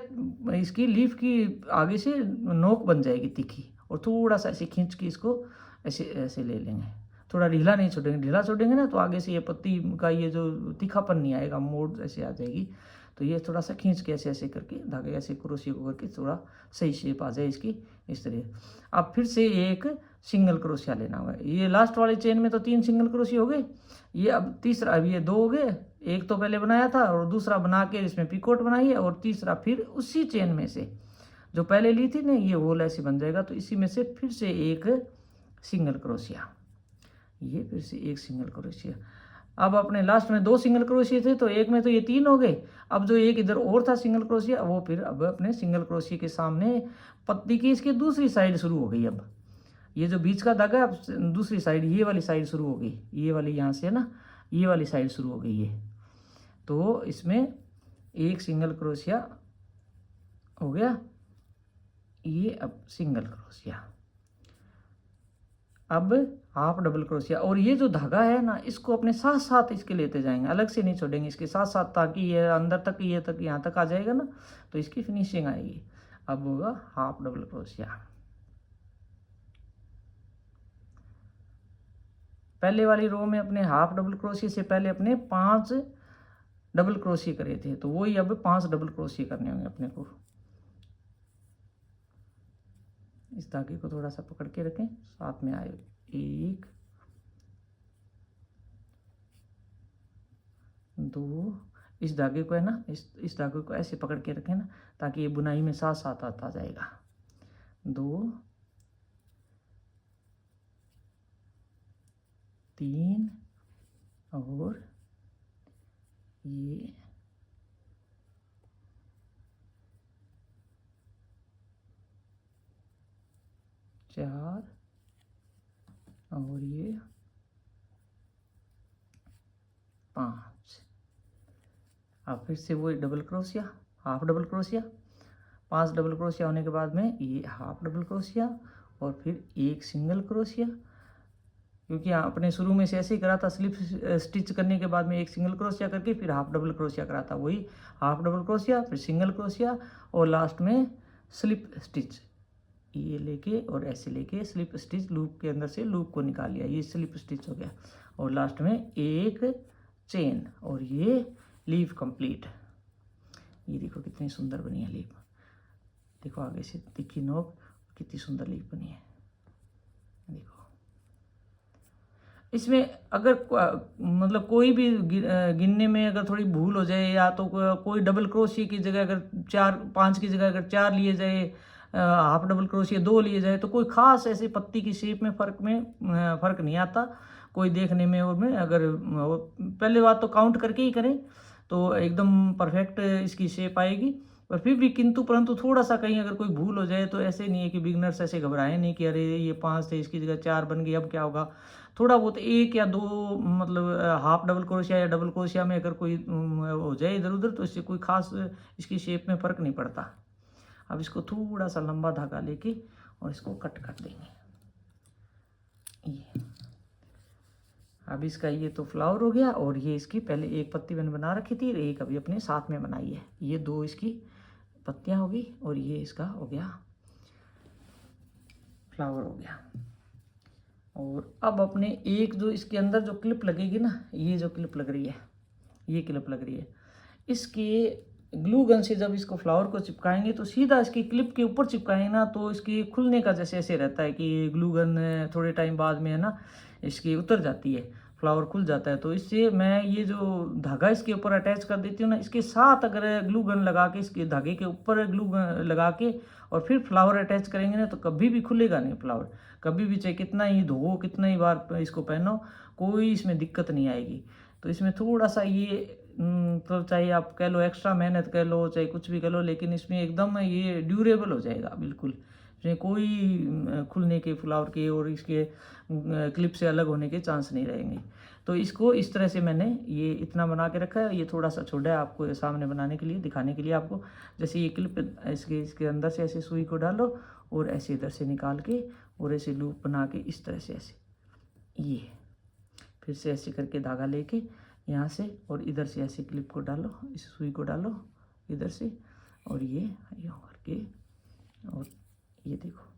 इसकी लीफ की आगे से नोक बन जाएगी तीखी, और थोड़ा सा ऐसे खींच के इसको ऐसे ऐसे ले लेंगे। थोड़ा ढीला नहीं छोड़ेंगे, ढीला छोड़ेंगे ना तो आगे से ये पत्ती का ये जो तीखापन नहीं आएगा, मोड़ ऐसे आ जाएगी। तो ये थोड़ा सा खींच के ऐसे ऐसे करके धागे ऐसे क्रोशिया को करके थोड़ा सही शेप आ जाए इसकी, इस तरह। अब फिर से एक सिंगल क्रोशिया लेना होगा। ये लास्ट वाली चेन में तो 3 सिंगल क्रोशिया हो गए। ये अब तीसरा, अब ये 2 हो गए, एक तो पहले बनाया था और दूसरा बना के इसमें पिकोट बनाई है, और तीसरा फिर उसी चेन में से जो पहले ली थी ना ये होल ऐसे बन जाएगा। तो इसी में से फिर से एक सिंगल क्रोशिया, ये फिर से एक सिंगल क्रोशिया। अब अपने लास्ट में 2 सिंगल क्रोशिया थे तो एक में तो ये 3 हो गए। अब जो एक इधर और था सिंगल क्रोशिया वो फिर अब अपने सिंगल क्रोशिया के सामने पत्ती की इसकी दूसरी साइड शुरू हो गई। अब ये जो बीच का धागा अब दूसरी साइड, ये वाली साइड शुरू हो गई, ये वाली यहाँ से है ना, ये वाली साइड शुरू हो गई है। तो इसमें एक सिंगल क्रोशिया हो गया, ये अब सिंगल क्रोशिया, अब हाफ डबल क्रोशिया। और ये जो धागा है ना इसको अपने साथ साथ इसके लेते जाएंगे, अलग से नहीं छोड़ेंगे, इसके साथ साथ, ताकि ये अंदर तक ये तक यहाँ तक आ जाएगा ना तो इसकी फिनिशिंग आएगी। अब होगा हाफ डबल क्रोशिया। पहले वाली रो में अपने हाफ डबल क्रोशिया से पहले अपने 5 डबल क्रोशिया करे थे, तो वही अब 5 डबल क्रोशिया करने होंगे अपने को। इस धागे को थोड़ा सा पकड़ के रखें, साथ में आए 1 2, इस धागे को है ना, इस धागे को ऐसे पकड़ के रखें ना ताकि ये बुनाई में साथ साथ आता जाएगा। 2 3 और ये 4 और ये 5। अब फिर से वही double crochet, half double crochet, 5 double crochet होने के बाद में ये हाफ डबल क्रोशिया और फिर एक सिंगल क्रोशिया। क्योंकि आपने शुरू में से ऐसे ही करा था, स्लिप स्टिच करने के बाद में एक सिंगल क्रोशिया करके फिर हाफ डबल क्रोशिया करा था, वही हाफ डबल क्रोशिया फिर सिंगल क्रोशिया और लास्ट में स्लिप स्टिच, ये लेके और ऐसे लेके स्लिप स्टिच, लूप के अंदर से लूप को निकाल लिया, ये स्लिप स्टिच हो गया। और लास्ट में एक चेन और ये लीफ कंप्लीट। ये देखो कितनी सुंदर बनी है लीफ, देखो आगे से तिखी नोक, कितनी सुंदर लीफ बनी है। देखो इसमें अगर मतलब कोई भी गिनने में अगर थोड़ी भूल हो जाए, या तो कोई डबल क्रोशिया की जगह अगर 4-5 की जगह अगर 4 लिए जाए, हाफ डबल क्रोशिया 2 लिए जाए, तो कोई खास ऐसे पत्ती की शेप में फ़र्क नहीं आता कोई देखने में। और में अगर पहले बात तो काउंट करके ही करें तो एकदम परफेक्ट इसकी शेप आएगी। पर फिर भी किंतु परंतु थोड़ा सा कहीं अगर कोई भूल हो जाए तो ऐसे नहीं है कि बिगनर्स ऐसे घबराएं नहीं कि अरे ये 5 थे इसकी जगह 4 बन गई अब क्या होगा। थोड़ा बहुत 1 या 2 मतलब हाफ डबल क्रोशिया या डबल क्रोशिया में अगर कोई हो जाए इधर उधर तो इससे कोई खास इसकी शेप में फ़र्क नहीं पड़ता। अब इसको थोड़ा सा लंबा धागा लेके और इसको कट कर देंगे। ये अब इसका ये तो फ्लावर हो गया, और ये इसकी पहले एक पत्ती मैंने बना रखी थी, एक अभी अपने साथ में बनाई है। ये 2 इसकी पत्तियां होगी और ये इसका हो गया फ्लावर हो गया। और अब अपने एक जो इसके अंदर जो क्लिप लगेगी ना, ये जो क्लिप लग रही है ये क्लिप लग रही है। इसके ग्लू गन से जब इसको फ्लावर को चिपकाएंगे तो सीधा इसकी क्लिप के ऊपर चिपकाएंगे ना, तो इसकी खुलने का जैसे ऐसे रहता है कि ग्लू गन थोड़े टाइम बाद में है ना इसकी उतर जाती है, फ्लावर खुल जाता है। तो इससे मैं ये जो धागा इसके ऊपर अटैच कर देती हूँ ना, इसके साथ अगर ग्लू गन लगा के इसके धागे के ऊपर ग्लू गन लगा के और फिर फ्लावर अटैच करेंगे ना, तो कभी भी खुलेगा नहीं फ्लावर, कभी भी, चाहे कितना ही धो कितना ही बार इसको पहनो, कोई इसमें दिक्कत नहीं आएगी। तो इसमें थोड़ा सा ये तो चाहे आप कह लो एक्स्ट्रा मेहनत कह लो, चाहे कुछ भी कह लो, लेकिन इसमें एकदम ये ड्यूरेबल हो जाएगा बिल्कुल। इसमें कोई खुलने के फ्लावर के और इसके क्लिप से अलग होने के चांस नहीं रहेंगे। तो इसको इस तरह से मैंने ये इतना बना के रखा है। ये थोड़ा सा छोटा है आपको सामने बनाने के लिए, दिखाने के लिए आपको। जैसे ये क्लिप इसके अंदर से ऐसे सुई को डालो और ऐसे इधर से निकाल के और ऐसे लूप बना के इस तरह से ऐसे, ये फिर से ऐसे करके धागा लेके यहाँ से और इधर से ऐसे क्लिप को डालो, इस सुई को डालो इधर से, और ये यूँ करके, और ये देखो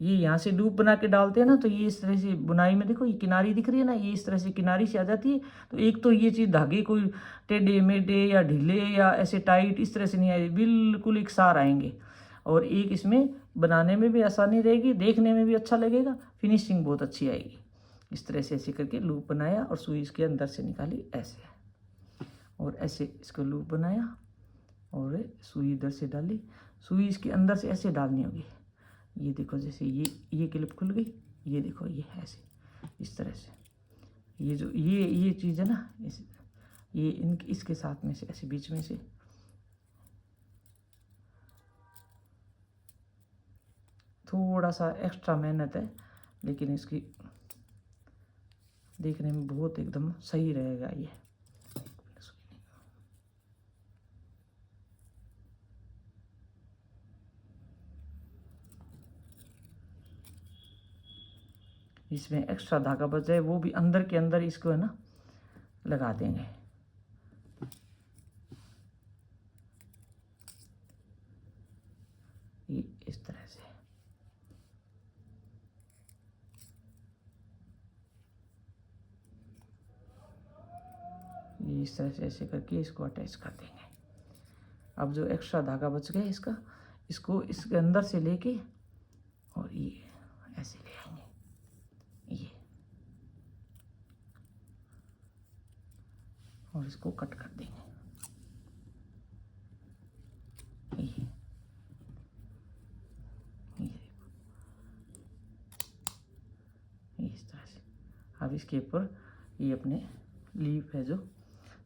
ये यहाँ से लूप बना के डालते हैं ना, तो ये इस तरह से बुनाई में देखो ये किनारी दिख रही है ना, ये इस तरह से किनारी से आ जाती है। तो एक तो ये चीज़ धागे कोई टेढ़े मेढ़े या ढीले या ऐसे टाइट इस तरह से नहीं आएगी, बिल्कुल एक सार आएंगे। और एक इसमें बनाने में भी आसानी रहेगी, देखने में भी अच्छा लगेगा, फिनिशिंग बहुत अच्छी आएगी। इस तरह से ऐसे करके लूप बनाया और सुई इसके अंदर से निकाली ऐसे, और ऐसे इसको लूप बनाया और सुई इधर से डाली, सुई इसके अंदर से ऐसे डालनी होगी। ये देखो जैसे ये क्लिप खुल गई, ये देखो ये ऐसे इस तरह से, ये जो ये चीज़ है ना, ये इसके साथ में से ऐसे बीच में से थोड़ा सा एक्स्ट्रा मेहनत है, लेकिन इसकी देखने में बहुत एकदम सही रहेगा ये। इसमें एक्स्ट्रा धागा बच जाए वो भी अंदर के अंदर इसको है ना लगा देंगे। ये इस तरह से ये इस तरह से ऐसे करके इसको अटैच कर देंगे। अब जो एक्स्ट्रा धागा बच गया इसको इसके अंदर से लेके और ये ऐसे ले आएंगे ये, और इसको कट कर देंगे ये इस तरह से। अब इसके ऊपर ये अपने लीफ है जो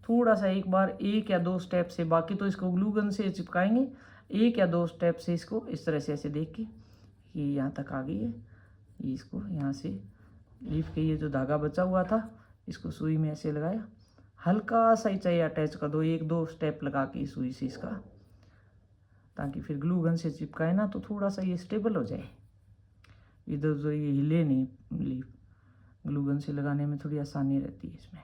थोड़ा सा एक बार एक या दो स्टेप से, बाकी तो इसको ग्लू गन से चिपकाएंगे, एक या दो स्टेप से इसको इस तरह से ऐसे देख के ये यहाँ तक आ गई है। ये इसको यहाँ से लीफ के ये जो धागा बचा हुआ था इसको सुई में ऐसे लगाया, हल्का सा ही चाहिए अटैच कर दो, एक दो स्टेप लगा के सुई से इसका, ताकि फिर ग्लू गन से चिपकाए ना तो थोड़ा सा ये स्टेबल हो जाए, इधर उधर ये हिले नहीं। लीफ ग्लू गन से लगाने में थोड़ी आसानी रहती है इसमें।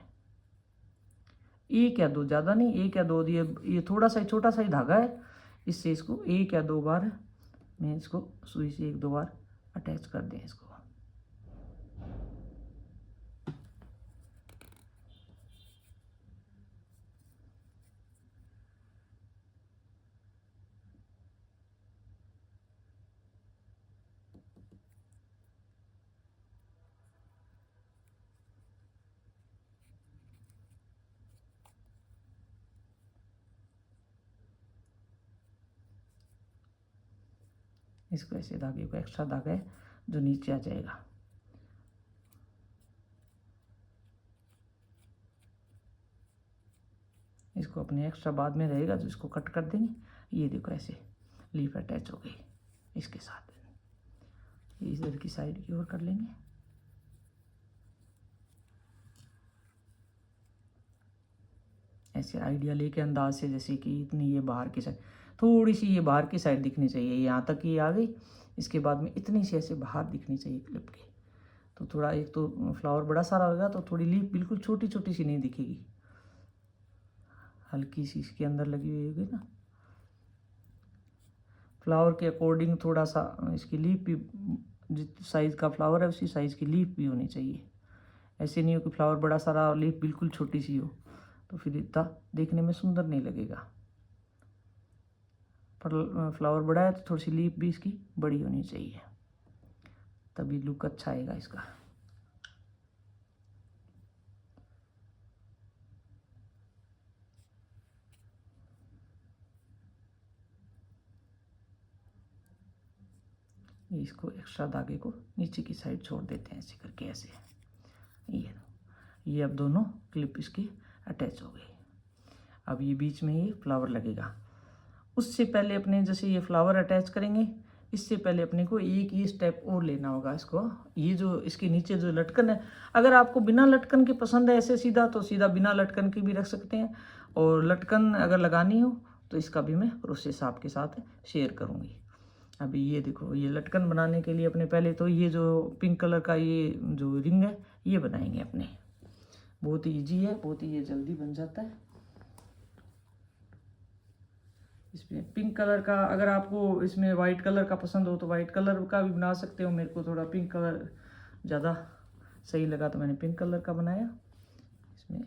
एक या दो, ज़्यादा नहीं, एक या दो, ये थोड़ा सा छोटा सा ही धागा है, इससे इसको एक या दो बार में इसको सुई से एक दो बार अटैच कर दें इसको। इसको ऐसे धागे को एक्स्ट्रा धागा है जो नीचे आ जाएगा, इसको अपने एक्स्ट्रा बाद में रहेगा जो इसको कट कर देंगे। ये देखो ऐसे लीफ अटैच हो गई इसके साथ, इधर की साइड की ओर कर लेंगे। ऐसे आइडिया लेके अंदाज से, जैसे कि इतनी ये बाहर की साइड, थोड़ी सी ये बाहर की साइड दिखनी चाहिए, यहाँ तक ये आ गई, इसके बाद में इतनी सी ऐसे बाहर दिखनी चाहिए क्लिप की। तो थोड़ा एक तो फ्लावर बड़ा सारा होगा तो थोड़ी लीफ बिल्कुल छोटी छोटी सी नहीं दिखेगी, हल्की सी इसके अंदर लगी हुई होगी ना। फ्लावर के अकॉर्डिंग थोड़ा सा इसकी लीफ भी, जिस साइज़ का फ्लावर है उसी साइज़ की लीफ भी होनी चाहिए। ऐसे नहीं हो कि फ्लावर बड़ा सारा और लीफ बिल्कुल छोटी सी हो, तो फिर इतना देखने में सुंदर नहीं लगेगा। पर फ्लावर बड़ा है तो थोड़ी सी लीफ भी इसकी बड़ी होनी चाहिए, तभी लुक अच्छा आएगा इसका। इसको एक्स्ट्रा धागे को नीचे की साइड छोड़ देते हैं ऐसे करके, ऐसे। ये अब दोनों क्लिप इसकी अटैच हो गई। अब ये बीच में ये फ्लावर लगेगा। उससे पहले अपने जैसे ये फ्लावर अटैच करेंगे, इससे पहले अपने को एक ये स्टेप और लेना होगा इसको। ये जो इसके नीचे जो लटकन है, अगर आपको बिना लटकन के पसंद है ऐसे सीधा, तो सीधा बिना लटकन के भी रख सकते हैं। और लटकन अगर लगानी हो तो इसका भी मैं प्रोसेस आपके साथ शेयर करूँगी। अभी ये देखो, ये लटकन बनाने के लिए अपने पहले तो ये जो पिंक कलर का ये जो रिंग है ये बनाएंगे अपने। बहुत ही ईजी है, बहुत ही ये जल्दी बन जाता है। इसमें पिंक कलर का, अगर आपको इसमें वाइट कलर का पसंद हो तो वाइट कलर का भी बना सकते हो। मेरे को थोड़ा पिंक कलर ज़्यादा सही लगा तो मैंने पिंक कलर का बनाया। इसमें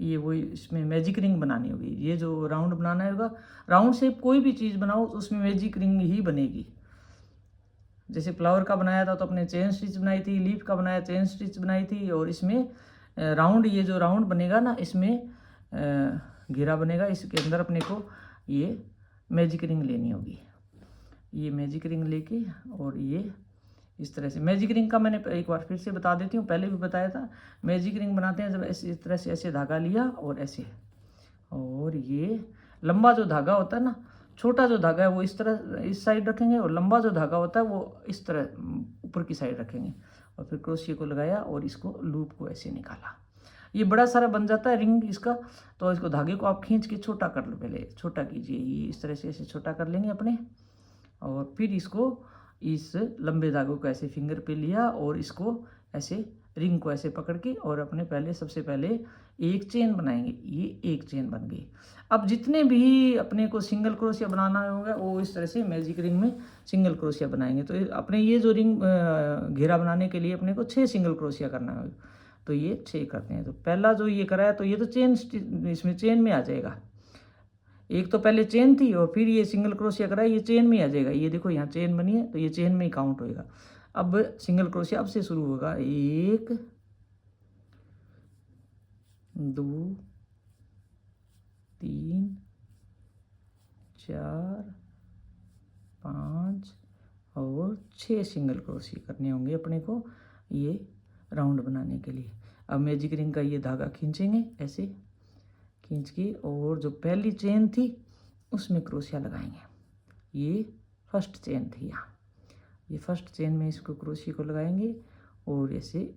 ये वही इसमें मैजिक रिंग बनानी होगी। ये जो राउंड बनाना होगा, राउंड शेप कोई भी चीज़ बनाओ तो उसमें मैजिक रिंग ही बनेगी। जैसे फ्लावर का बनाया था तो अपने चेन स्टिच बनाई थी, लीफ का बनाया चेन स्टिच बनाई थी, और इसमें राउंड, ये जो राउंड बनेगा ना, इसमें घेरा बनेगा, इसके अंदर अपने को ये मैजिक रिंग लेनी होगी। ये मैजिक रिंग लेके, और ये इस तरह से मैजिक रिंग का मैंने एक बार फिर से बता देती हूँ, पहले भी बताया था। मैजिक रिंग बनाते हैं जब ऐसे इस तरह से ऐसे धागा लिया और ऐसे, और ये लंबा जो धागा होता है ना, छोटा जो धागा है वो इस तरह इस साइड रखेंगे, और लंबा जो धागा होता है वो इस तरह ऊपर की साइड रखेंगे, और फिर क्रोशिया को लगाया और इसको लूप को ऐसे निकाला। ये बड़ा सारा बन जाता है रिंग इसका। तो इसको धागे को आप खींच के छोटा कर लो, पहले छोटा कीजिए, ये इस तरह से ऐसे छोटा कर लेंगे अपने, और फिर इसको इस लंबे धागों को ऐसे फिंगर पे लिया और इसको ऐसे रिंग को ऐसे पकड़ के, और अपने पहले सबसे पहले एक चेन बनाएंगे। ये एक चेन बन गई। अब जितने भी अपने को सिंगल क्रोशिया बनाना होगा वो इस तरह से मैजिक रिंग में सिंगल क्रोशिया बनाएंगे। तो अपने ये जो रिंग घेरा बनाने के लिए अपने को 6 सिंगल क्रोशिया करना होगा, तो ये 6 करते हैं। तो पहला जो ये कराया तो ये तो चेन, इसमें चेन में आ जाएगा। एक तो पहले चेन थी और फिर ये सिंगल क्रोशिया कराया, ये चेन में आ जाएगा। ये देखो यहाँ चेन बनी है तो ये चेन में ही काउंट होएगा। अब सिंगल क्रोशिया अब से शुरू होगा। 1 2 3 4 5 और 6 सिंगल क्रोशिया करने होंगे अपने को ये राउंड बनाने के लिए। अब मैजिक रिंग का ये धागा खींचेंगे ऐसे खींच के, और जो पहली चेन थी उसमें क्रोशिया लगाएंगे। ये फर्स्ट चेन थी यहाँ, ये फर्स्ट चेन में इसको क्रोशिया को लगाएंगे और ऐसे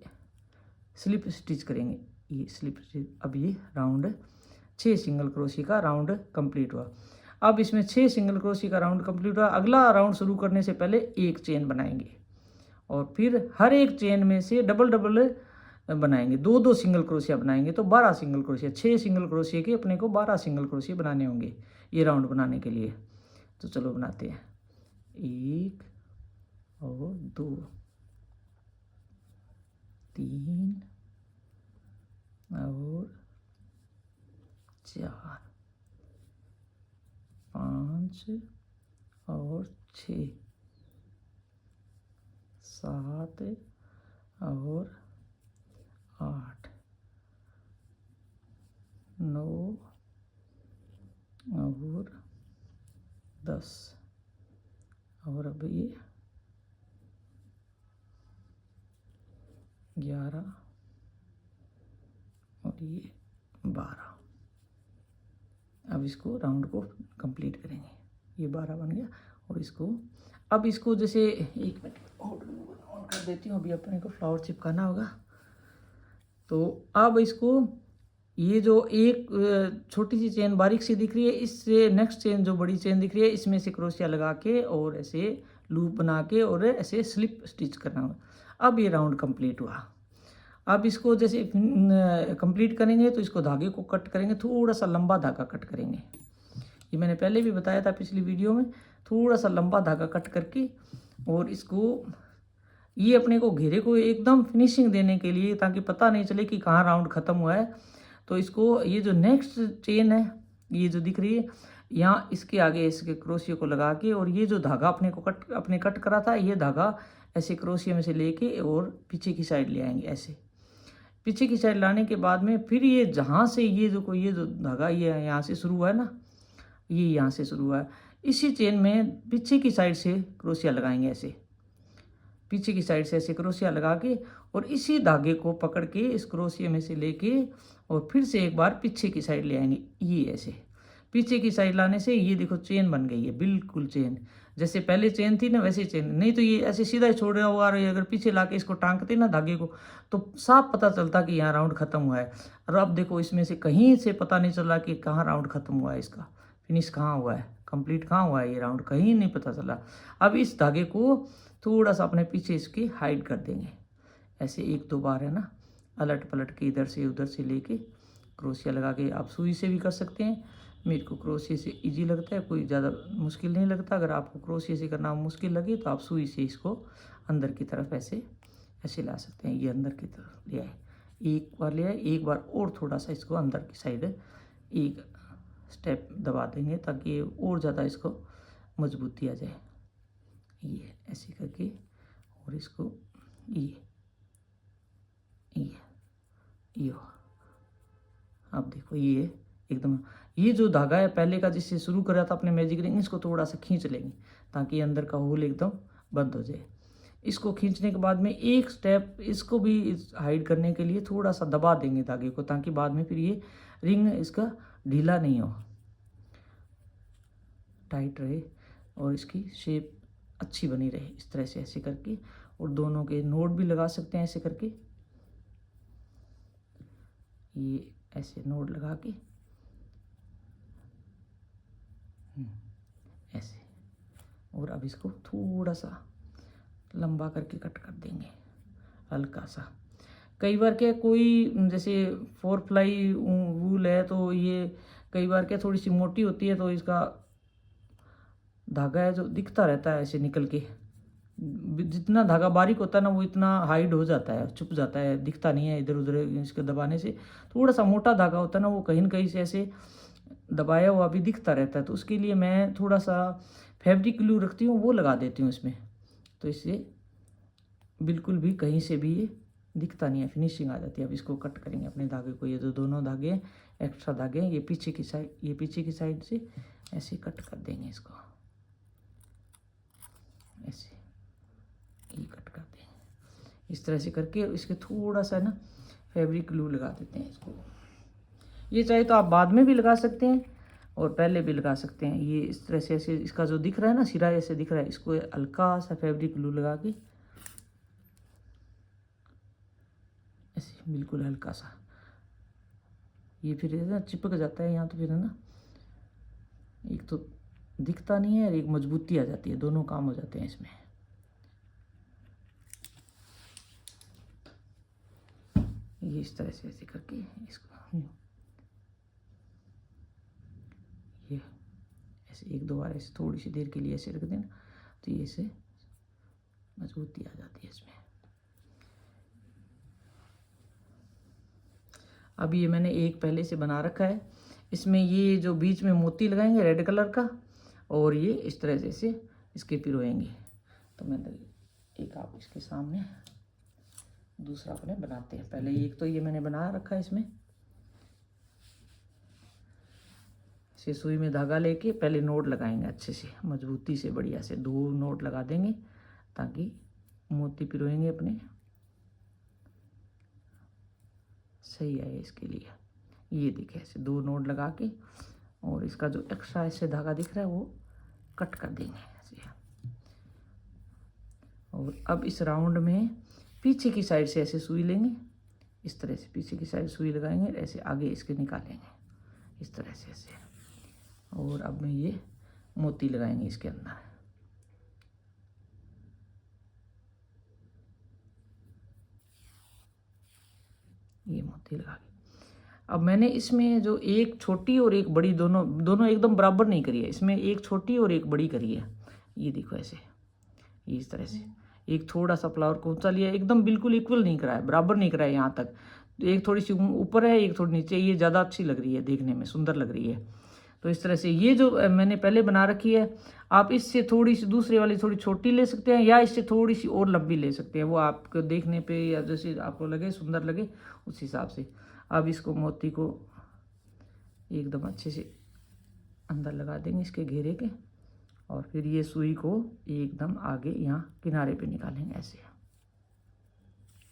स्लिप स्टिच करेंगे। ये स्लिप स्टिच। अब ये राउंड 6 सिंगल क्रोशिया का राउंड कंप्लीट हुआ। अब इसमें 6 सिंगल क्रोशिया का राउंड कंप्लीट हुआ। अगला राउंड शुरू करने से पहले एक चेन बनाएंगे, और फिर हर एक चेन में से डबल डबल बनाएंगे। 2 सिंगल क्रोशिया बनाएंगे तो 12 सिंगल क्रोशिया। 6 सिंगल क्रोशिया के अपने को 12 सिंगल क्रोशिया बनाने होंगे ये राउंड बनाने के लिए। तो चलो बनाते हैं। 1 और 2 3 और 4 5 और 6 7 और 8 9 और 10 और अब ये 11 और ये 12। अब इसको राउंड को कंप्लीट करेंगे। ये 12 बन गया। और इसको अब इसको जैसे 1 मिनट ऑन कर देती हूँ। अभी अपने को फ्लावर चिपकाना होगा। तो अब इसको ये जो एक छोटी सी चेन बारीक सी दिख रही है, इससे नेक्स्ट चेन जो बड़ी चेन दिख रही है इसमें से क्रोशिया लगा के और ऐसे लूप बना के और ऐसे स्लिप स्टिच करना होगा। अब ये राउंड कंप्लीट हुआ। अब इसको जैसे कंप्लीट करेंगे तो इसको धागे को कट करेंगे, थोड़ा सा लंबा धागा कट करेंगे। ये मैंने पहले भी बताया था पिछली वीडियो में। थोड़ा सा लंबा धागा कट करके और इसको ये अपने को घेरे को एकदम फिनिशिंग देने के लिए, ताकि पता नहीं चले कि कहाँ राउंड ख़त्म हुआ है, तो इसको ये जो नेक्स्ट चेन है ये जो दिख रही है यहाँ, इसके आगे इसके क्रोशियो को लगा के, और ये जो धागा अपने कट करा था, ये धागा ऐसे क्रोशियो में से लेके और पीछे की साइड ले आएंगे। ऐसे पीछे की साइड लाने के बाद में फिर ये जहाँ से ये जो धागा ये यहाँ से शुरू हुआ है ना, ये यहाँ से शुरू हुआ है, इसी चेन में पीछे की साइड से क्रोशिया लगाएंगे। ऐसे पीछे की साइड से ऐसे क्रोशिया लगा के, और इसी धागे को पकड़ के इस क्रोशिया में से लेके और फिर से एक बार पीछे की साइड ले आएंगे। ये ऐसे पीछे की साइड लाने से ये देखो चेन बन गई है, बिल्कुल चेन जैसे पहले चेन थी ना वैसे चेन। नहीं तो ये ऐसे सीधा ही छोड़ रहा हुआ रही, अगर पीछे लाके इसको टांगते ना धागे को, तो साफ पता चलता कि यहाँ राउंड ख़त्म हुआ है। और अब देखो इसमें से कहीं से पता नहीं चला कि कहाँ राउंड ख़त्म हुआ है, इसका फिनिश कहाँ हुआ है, कंप्लीट कहाँ हुआ है, ये राउंड कहीं नहीं पता चला। अब इस धागे को थोड़ा सा अपने पीछे इसकी हाइड कर देंगे। ऐसे 1-2 बार है ना, अलट पलट के इधर से उधर से लेके क्रोशिया लगा के, आप सुई से भी कर सकते हैं। मेरे को क्रोशिया से इजी लगता है, कोई ज़्यादा मुश्किल नहीं लगता। अगर आपको क्रोशिया से करना मुश्किल लगे तो आप सुई से इसको अंदर की तरफ ऐसे ऐसे ला सकते हैं। ये अंदर की तरफ ले आए, एक बार ले आए, एक बार और थोड़ा सा इसको अंदर की साइड एक स्टेप दबा देंगे, ताकि और ज़्यादा इसको मजबूती आ जाए। ये ऐसे करके, और इसको ये अब देखो ये एकदम, ये जो धागा है पहले का जिससे शुरू करा था अपने मैजिक रिंग, इसको थोड़ा सा खींच लेंगे ताकि अंदर का होल एकदम बंद हो जाए। इसको खींचने के बाद में एक स्टेप इसको भी हाइड करने के लिए थोड़ा सा दबा देंगे धागे को, ताकि बाद में फिर ये रिंग इसका ढीला नहीं हो, टाइट रहे और इसकी शेप अच्छी बनी रहे। इस तरह से ऐसे करके, और दोनों के नोट भी लगा सकते हैं ऐसे करके, ये ऐसे नोट लगा के ऐसे, और अब इसको थोड़ा सा लंबा करके कट कर देंगे हल्का सा। कई बार क्या कोई जैसे 4 प्लाई वूल है तो ये कई बार क्या थोड़ी सी मोटी होती है, तो इसका धागा है जो दिखता रहता है ऐसे निकल के। जितना धागा बारीक होता है ना वो इतना हाइड हो जाता है, छुप जाता है, दिखता नहीं है इधर उधर इसके दबाने से। थोड़ा सा मोटा धागा होता है ना वो कहीं न कहीं से ऐसे दबाया हुआ भी दिखता रहता है, तो उसके लिए मैं थोड़ा सा फैब्रिक ग्लू रखती हूँ, वो लगा देती हूँ इसमें, तो इससे बिल्कुल भी कहीं से भी ये दिखता नहीं है, फिनिशिंग आ जाती है। अब इसको कट करेंगे अपने धागे को, ये जो दोनों धागे एक्स्ट्रा धागे हैं ये पीछे की साइड से ऐसे कट कर देंगे इसको, ऐसे ये कट कर देंगे। इस तरह से करके इसके थोड़ा सा ना फैब्रिक ग्लू लगा देते हैं इसको। ये चाहे तो आप बाद में भी लगा सकते हैं और पहले भी लगा सकते हैं। ये इस तरह से ऐसे इसका जो दिख रहा है ना सिरा ऐसे दिख रहा है, इसको हल्का सा फैब्रिक ग्लू लगा के ऐसे बिल्कुल हल्का सा, ये फिर ना चिपक जाता है यहाँ, तो फिर है ना एक तो दिखता नहीं है और एक मजबूती आ जाती है, दोनों काम हो जाते हैं इसमें। ये इस तरह से ऐसे करके इसको ये ऐसे 1-2 बार ऐसे थोड़ी सी देर के लिए ऐसे रख देना, तो ये ऐसे मजबूती आ जाती है इसमें। अब ये मैंने एक पहले से बना रखा है, इसमें ये जो बीच में मोती लगाएंगे रेड कलर का, और ये इस तरह से इसके पिरोएंगे। तो मैंने एक आप इसके सामने दूसरा अपने बनाते हैं। पहले एक तो ये मैंने बना रखा है, इसमें से सुई में धागा लेके पहले नोट लगाएंगे अच्छे से मजबूती से, बढ़िया से 2 नोट लगा देंगे ताकि मोती पिरोएंगे अपने सही आए इसके लिए। ये देखिए ऐसे 2 नोट लगा के, और इसका जो एक्स्ट्रा ऐसे धागा दिख रहा है वो कट कर देंगे ऐसे। और अब इस राउंड में पीछे की साइड से ऐसे सुई लेंगे, इस तरह से पीछे की साइड सुई लगाएंगे, ऐसे आगे इसके निकालेंगे इस तरह से ऐसे, और अब में ये मोती लगाएंगे इसके अंदर। ये मोती लगा के अब मैंने इसमें जो एक छोटी और एक बड़ी दोनों एकदम बराबर नहीं करी है, इसमें एक छोटी और एक बड़ी करी है। ये देखो ऐसे, ये इस तरह से एक थोड़ा सा फ्लावर को ऊंचा लिया, एकदम बिल्कुल इक्वल नहीं कराया, बराबर नहीं कराया यहाँ तक, तो एक थोड़ी सी ऊपर है, एक थोड़ी नीचे, ये ज़्यादा अच्छी लग रही है, देखने में सुंदर लग रही है। तो इस तरह से ये जो मैंने पहले बना रखी है, आप इससे थोड़ी सी दूसरे वाली थोड़ी छोटी ले सकते हैं, या इससे थोड़ी सी और लंबी ले सकते हैं, वो आपको देखने पे या जैसे आपको लगे सुंदर लगे उस हिसाब से। अब इसको मोती को एकदम अच्छे से अंदर लगा देंगे इसके घेरे के, और फिर ये सुई को एकदम आगे यहाँ किनारे पे निकालेंगे, ऐसे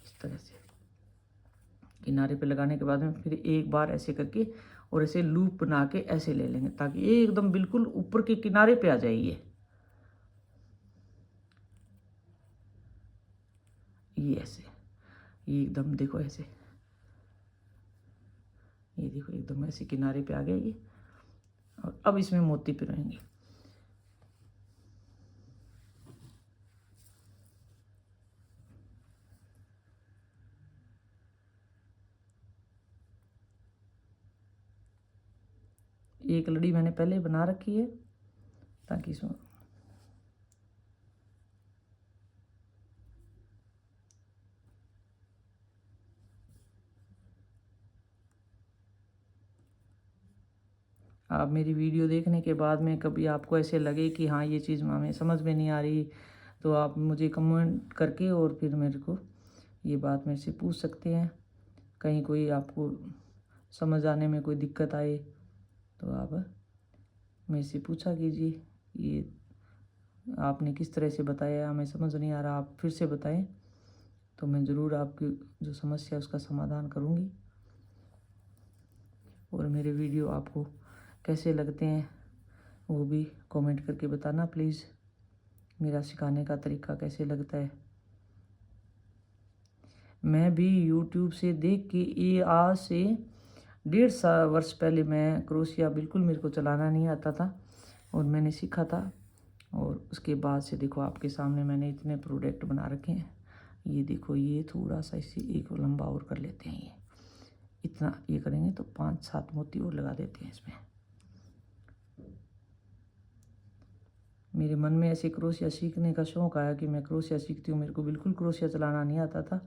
इस तरह से किनारे पे लगाने के बाद में फिर एक बार ऐसे करके और ऐसे लूप बना के ऐसे ले लेंगे, ताकि ये एकदम बिल्कुल ऊपर के किनारे पे आ जाए। ये ऐसे, ये एकदम देखो ऐसे, ये देखो एकदम ऐसे किनारे पे आ गया ये। और अब इसमें मोती पिरोएंगे। एक लड़ी मैंने पहले बना रखी है, ताकि इसमें आप मेरी वीडियो देखने के बाद में कभी आपको ऐसे लगे कि हाँ ये चीज़ हमें समझ में नहीं आ रही, तो आप मुझे कमेंट करके और फिर मेरे को ये बात मेरे से पूछ सकते हैं। कहीं कोई आपको समझ आने में कोई दिक्कत आए तो आप मेरे से पूछा कीजिए, ये आपने किस तरह से बताया हमें समझ नहीं आ रहा, आप फिर से बताएं, तो मैं ज़रूर आपकी जो समस्या है उसका समाधान करूँगी। और मेरे वीडियो आपको कैसे लगते हैं वो भी कमेंट करके बताना प्लीज़, मेरा सिखाने का तरीका कैसे लगता है। मैं भी YouTube से देख के, ये आज से 1.5 वर्ष पहले मैं क्रोशिया बिल्कुल मेरे को चलाना नहीं आता था, और मैंने सीखा था, और उसके बाद से देखो आपके सामने मैंने इतने प्रोडक्ट बना रखे हैं। ये देखो, ये थोड़ा सा इसे एक लंबा और कर लेते हैं, ये इतना ये करेंगे तो 5-7 मोती और लगा देते हैं इसमें। मेरे मन में ऐसे क्रोशिया सीखने का शौक़ आया कि मैं क्रोशिया सीखती हूँ, मेरे को बिल्कुल क्रोशिया चलाना नहीं आता था,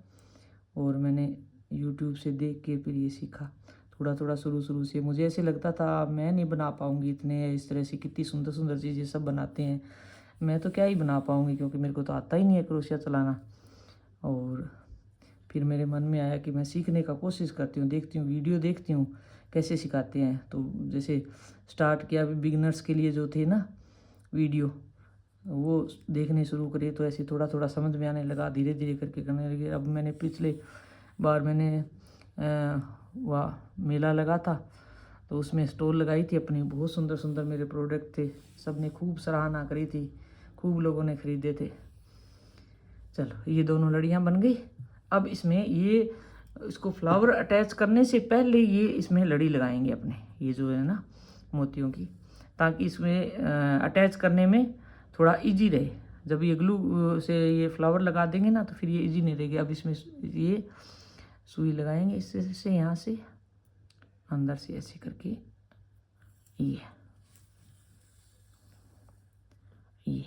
और मैंने YouTube से देख के फिर ये सीखा थोड़ा थोड़ा। शुरू से मुझे ऐसे लगता था मैं नहीं बना पाऊँगी इतने, इस तरह से कितनी सुंदर सुंदर चीज़ें सब बनाते हैं, मैं तो क्या ही बना पाऊँगी, क्योंकि मेरे को तो आता ही नहीं है क्रोशिया चलाना। और फिर मेरे मन में आया कि मैं सीखने का कोशिश करती हूँ, देखती हूँ वीडियो, देखती हूँ कैसे सिखाते हैं। तो जैसे स्टार्ट किया बिगिनर्स के लिए जो थे ना वीडियो, वो देखने शुरू करे, तो ऐसे थोड़ा थोड़ा समझ में आने लगा, धीरे धीरे करके करने लगे। अब मैंने पिछले बार मैंने वह मेला लगा था, तो उसमें स्टॉल लगाई थी अपनी, बहुत सुंदर सुंदर मेरे प्रोडक्ट थे, सब ने खूब सराहना करी थी, खूब लोगों ने ख़रीदे थे। चलो ये दोनों लड़ियाँ बन गई। अब इसमें ये इसको फ्लावर अटैच करने से पहले ये इसमें लड़ी लगाएंगे अपने, ये जो है ना मोतियों की, ताकि इसमें अटैच करने में थोड़ा इजी रहे। जब ये ग्लू से ये फ्लावर लगा देंगे ना, तो फिर ये इजी नहीं रहेगी। अब इसमें ये सुई लगाएंगे इससे से यहाँ से अंदर से ऐसे करके, ये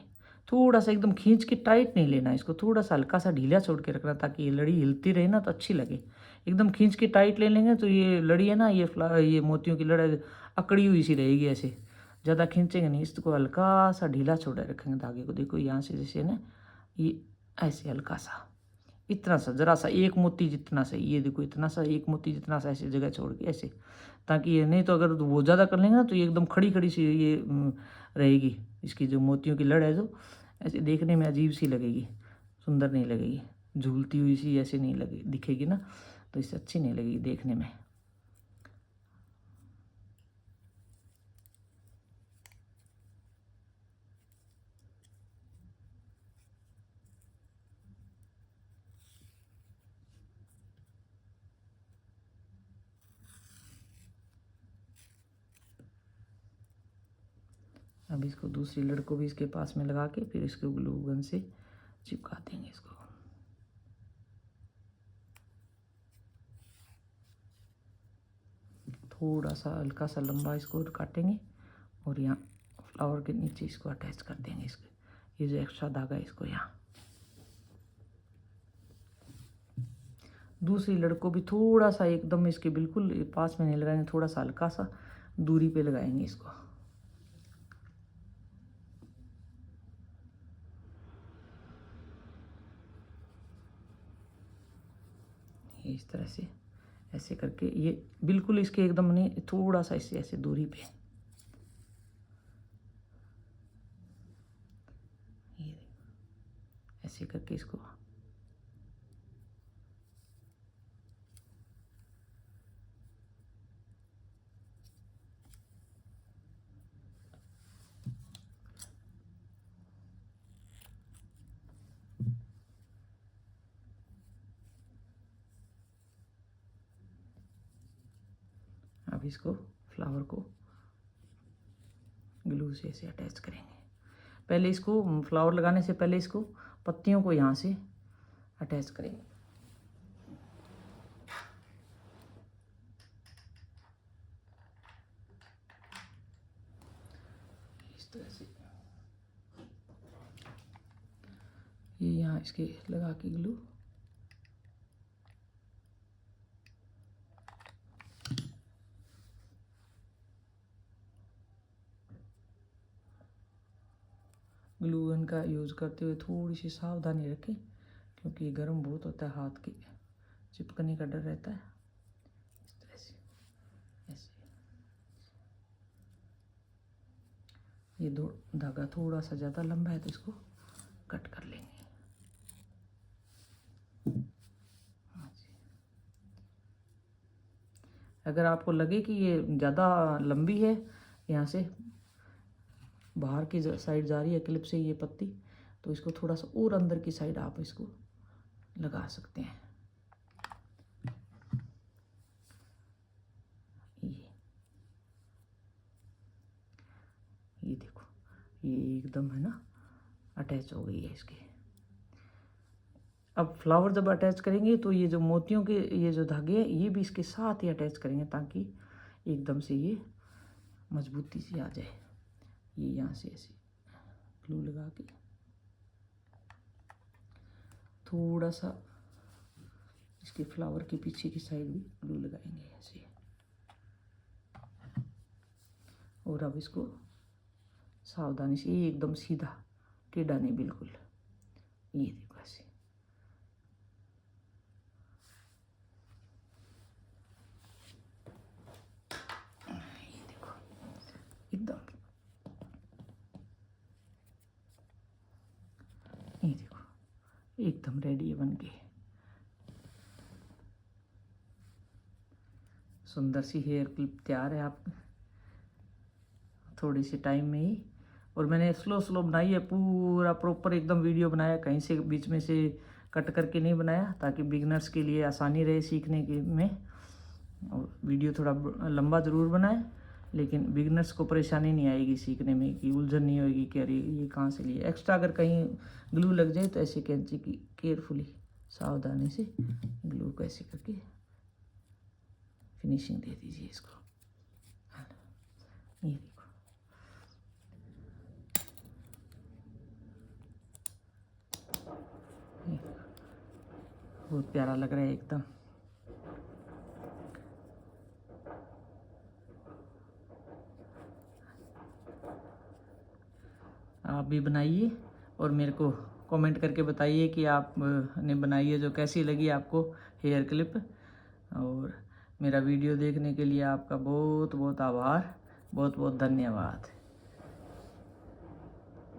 थोड़ा सा एकदम खींच के टाइट नहीं लेना, इसको थोड़ा सा हल्का सा ढीला छोड़ के रखना, ताकि ये लड़ी हिलती रहे ना तो अच्छी लगे। एकदम खींच के टाइट ले लेंगे तो ये लड़ी है ना, ये मोतियों की लड़ी अकड़ी हुई सी रहेगी, ऐसे ज़्यादा खींचेंगे नहीं, इसको हल्का सा ढीला छोड़े रखेंगे धागे को। देखो यहाँ से जैसे ना ये ऐसे हल्का सा, इतना सा, ज़रा सा, एक मोती जितना सा, ये देखो इतना सा, एक मोती जितना सा ऐसे जगह छोड़ के ऐसे, ताकि ये नहीं तो अगर वो ज़्यादा कर लेंगे ना तो ये एकदम खड़ी खड़ी सी ये रहेगी, इसकी जो मोतियों की लड़ है जो ऐसे देखने में अजीब सी लगेगी, सुंदर नहीं लगेगी, झूलती हुई सी ऐसे नहीं लगे दिखेगी ना, तो इससे अच्छी नहीं लगेगी देखने में। अब इसको दूसरी लड़ को भी इसके पास में लगा के फिर इसको ग्लू गन से चिपका देंगे इसको। थोड़ा सा हल्का सा लंबा इसको काटेंगे, और यहाँ फ्लावर के नीचे इसको अटैच कर देंगे, इसके ये जो एक्स्ट्रा धागा है इसको यहाँ दूसरी लड़ को भी थोड़ा सा एकदम इसके बिल्कुल पास में नहीं लगाएंगे, थोड़ा सा हल्का सा दूरी पे लगाएंगे इसको। इस तरह से ऐसे करके, ये बिल्कुल इसके एकदम नहीं, थोड़ा सा इससे ऐसे दूरी पे, ये ऐसे करके इसको अब इसको फ्लावर को ग्लू से ऐसे अटैच करेंगे। पहले इसको फ्लावर लगाने से पहले इसको पत्तियों को यहाँ से अटैच करेंगे। इस तरह से ये यहाँ इसके लगा के ग्लू, ग्लू गन का यूज़ करते हुए थोड़ी सी सावधानी रखें, क्योंकि ये गर्म बहुत होता है, हाथ के चिपकने का डर रहता है। इस तरह से ऐसे ये दो धागा थोड़ा सा ज़्यादा लंबा है तो इसको कट कर लेंगे। हाँ जी, अगर आपको लगे कि ये ज़्यादा लंबी है, यहाँ से बाहर की साइड जा रही है क्लिप से ये पत्ती, तो इसको थोड़ा सा और अंदर की साइड आप इसको लगा सकते हैं। ये देखो, ये एकदम है ना अटैच हो गई है इसके। अब फ्लावर जब अटैच करेंगे तो ये जो मोतियों के ये जो धागे हैं ये भी इसके साथ ही अटैच करेंगे, ताकि एकदम से ये मजबूती से आ जाए। ये यहाँ से ऐसे ग्लू लगा के थोड़ा सा इसके फ्लावर के पीछे की साइड भी ग्लू लगाएंगे ऐसे। और अब इसको सावधानी से, ये एकदम सीधा, टेढ़ा नहीं बिल्कुल, ये देखो ऐसे। ये देखो एकदम, ये देखो एकदम रेडी है बन के। सुंदर सी हेयर क्लिप तैयार है आप थोड़ी सी टाइम में ही। और मैंने स्लो स्लो बनाई है, पूरा प्रॉपर एकदम वीडियो बनाया, कहीं से बीच में से कट करके नहीं बनाया, ताकि बिगनर्स के लिए आसानी रहे सीखने के में। और वीडियो थोड़ा लंबा ज़रूर बनाए, लेकिन बिगनर्स को परेशानी नहीं आएगी सीखने में, कि उलझन नहीं होगी कि अरे ये कहाँ से लिए। एक्स्ट्रा अगर कहीं ग्लू लग जाए तो ऐसे कैंची की केयरफुली सावधानी से ग्लू को ऐसे करके फिनिशिंग दे दीजिए इसको। ये देखो बहुत प्यारा लग रहा है एकदम। आप भी बनाइए और मेरे को कमेंट करके बताइए कि आप ने बनाई है जो कैसी लगी आपको हेयर क्लिप। और मेरा वीडियो देखने के लिए आपका बहुत बहुत आभार, बहुत बहुत धन्यवाद।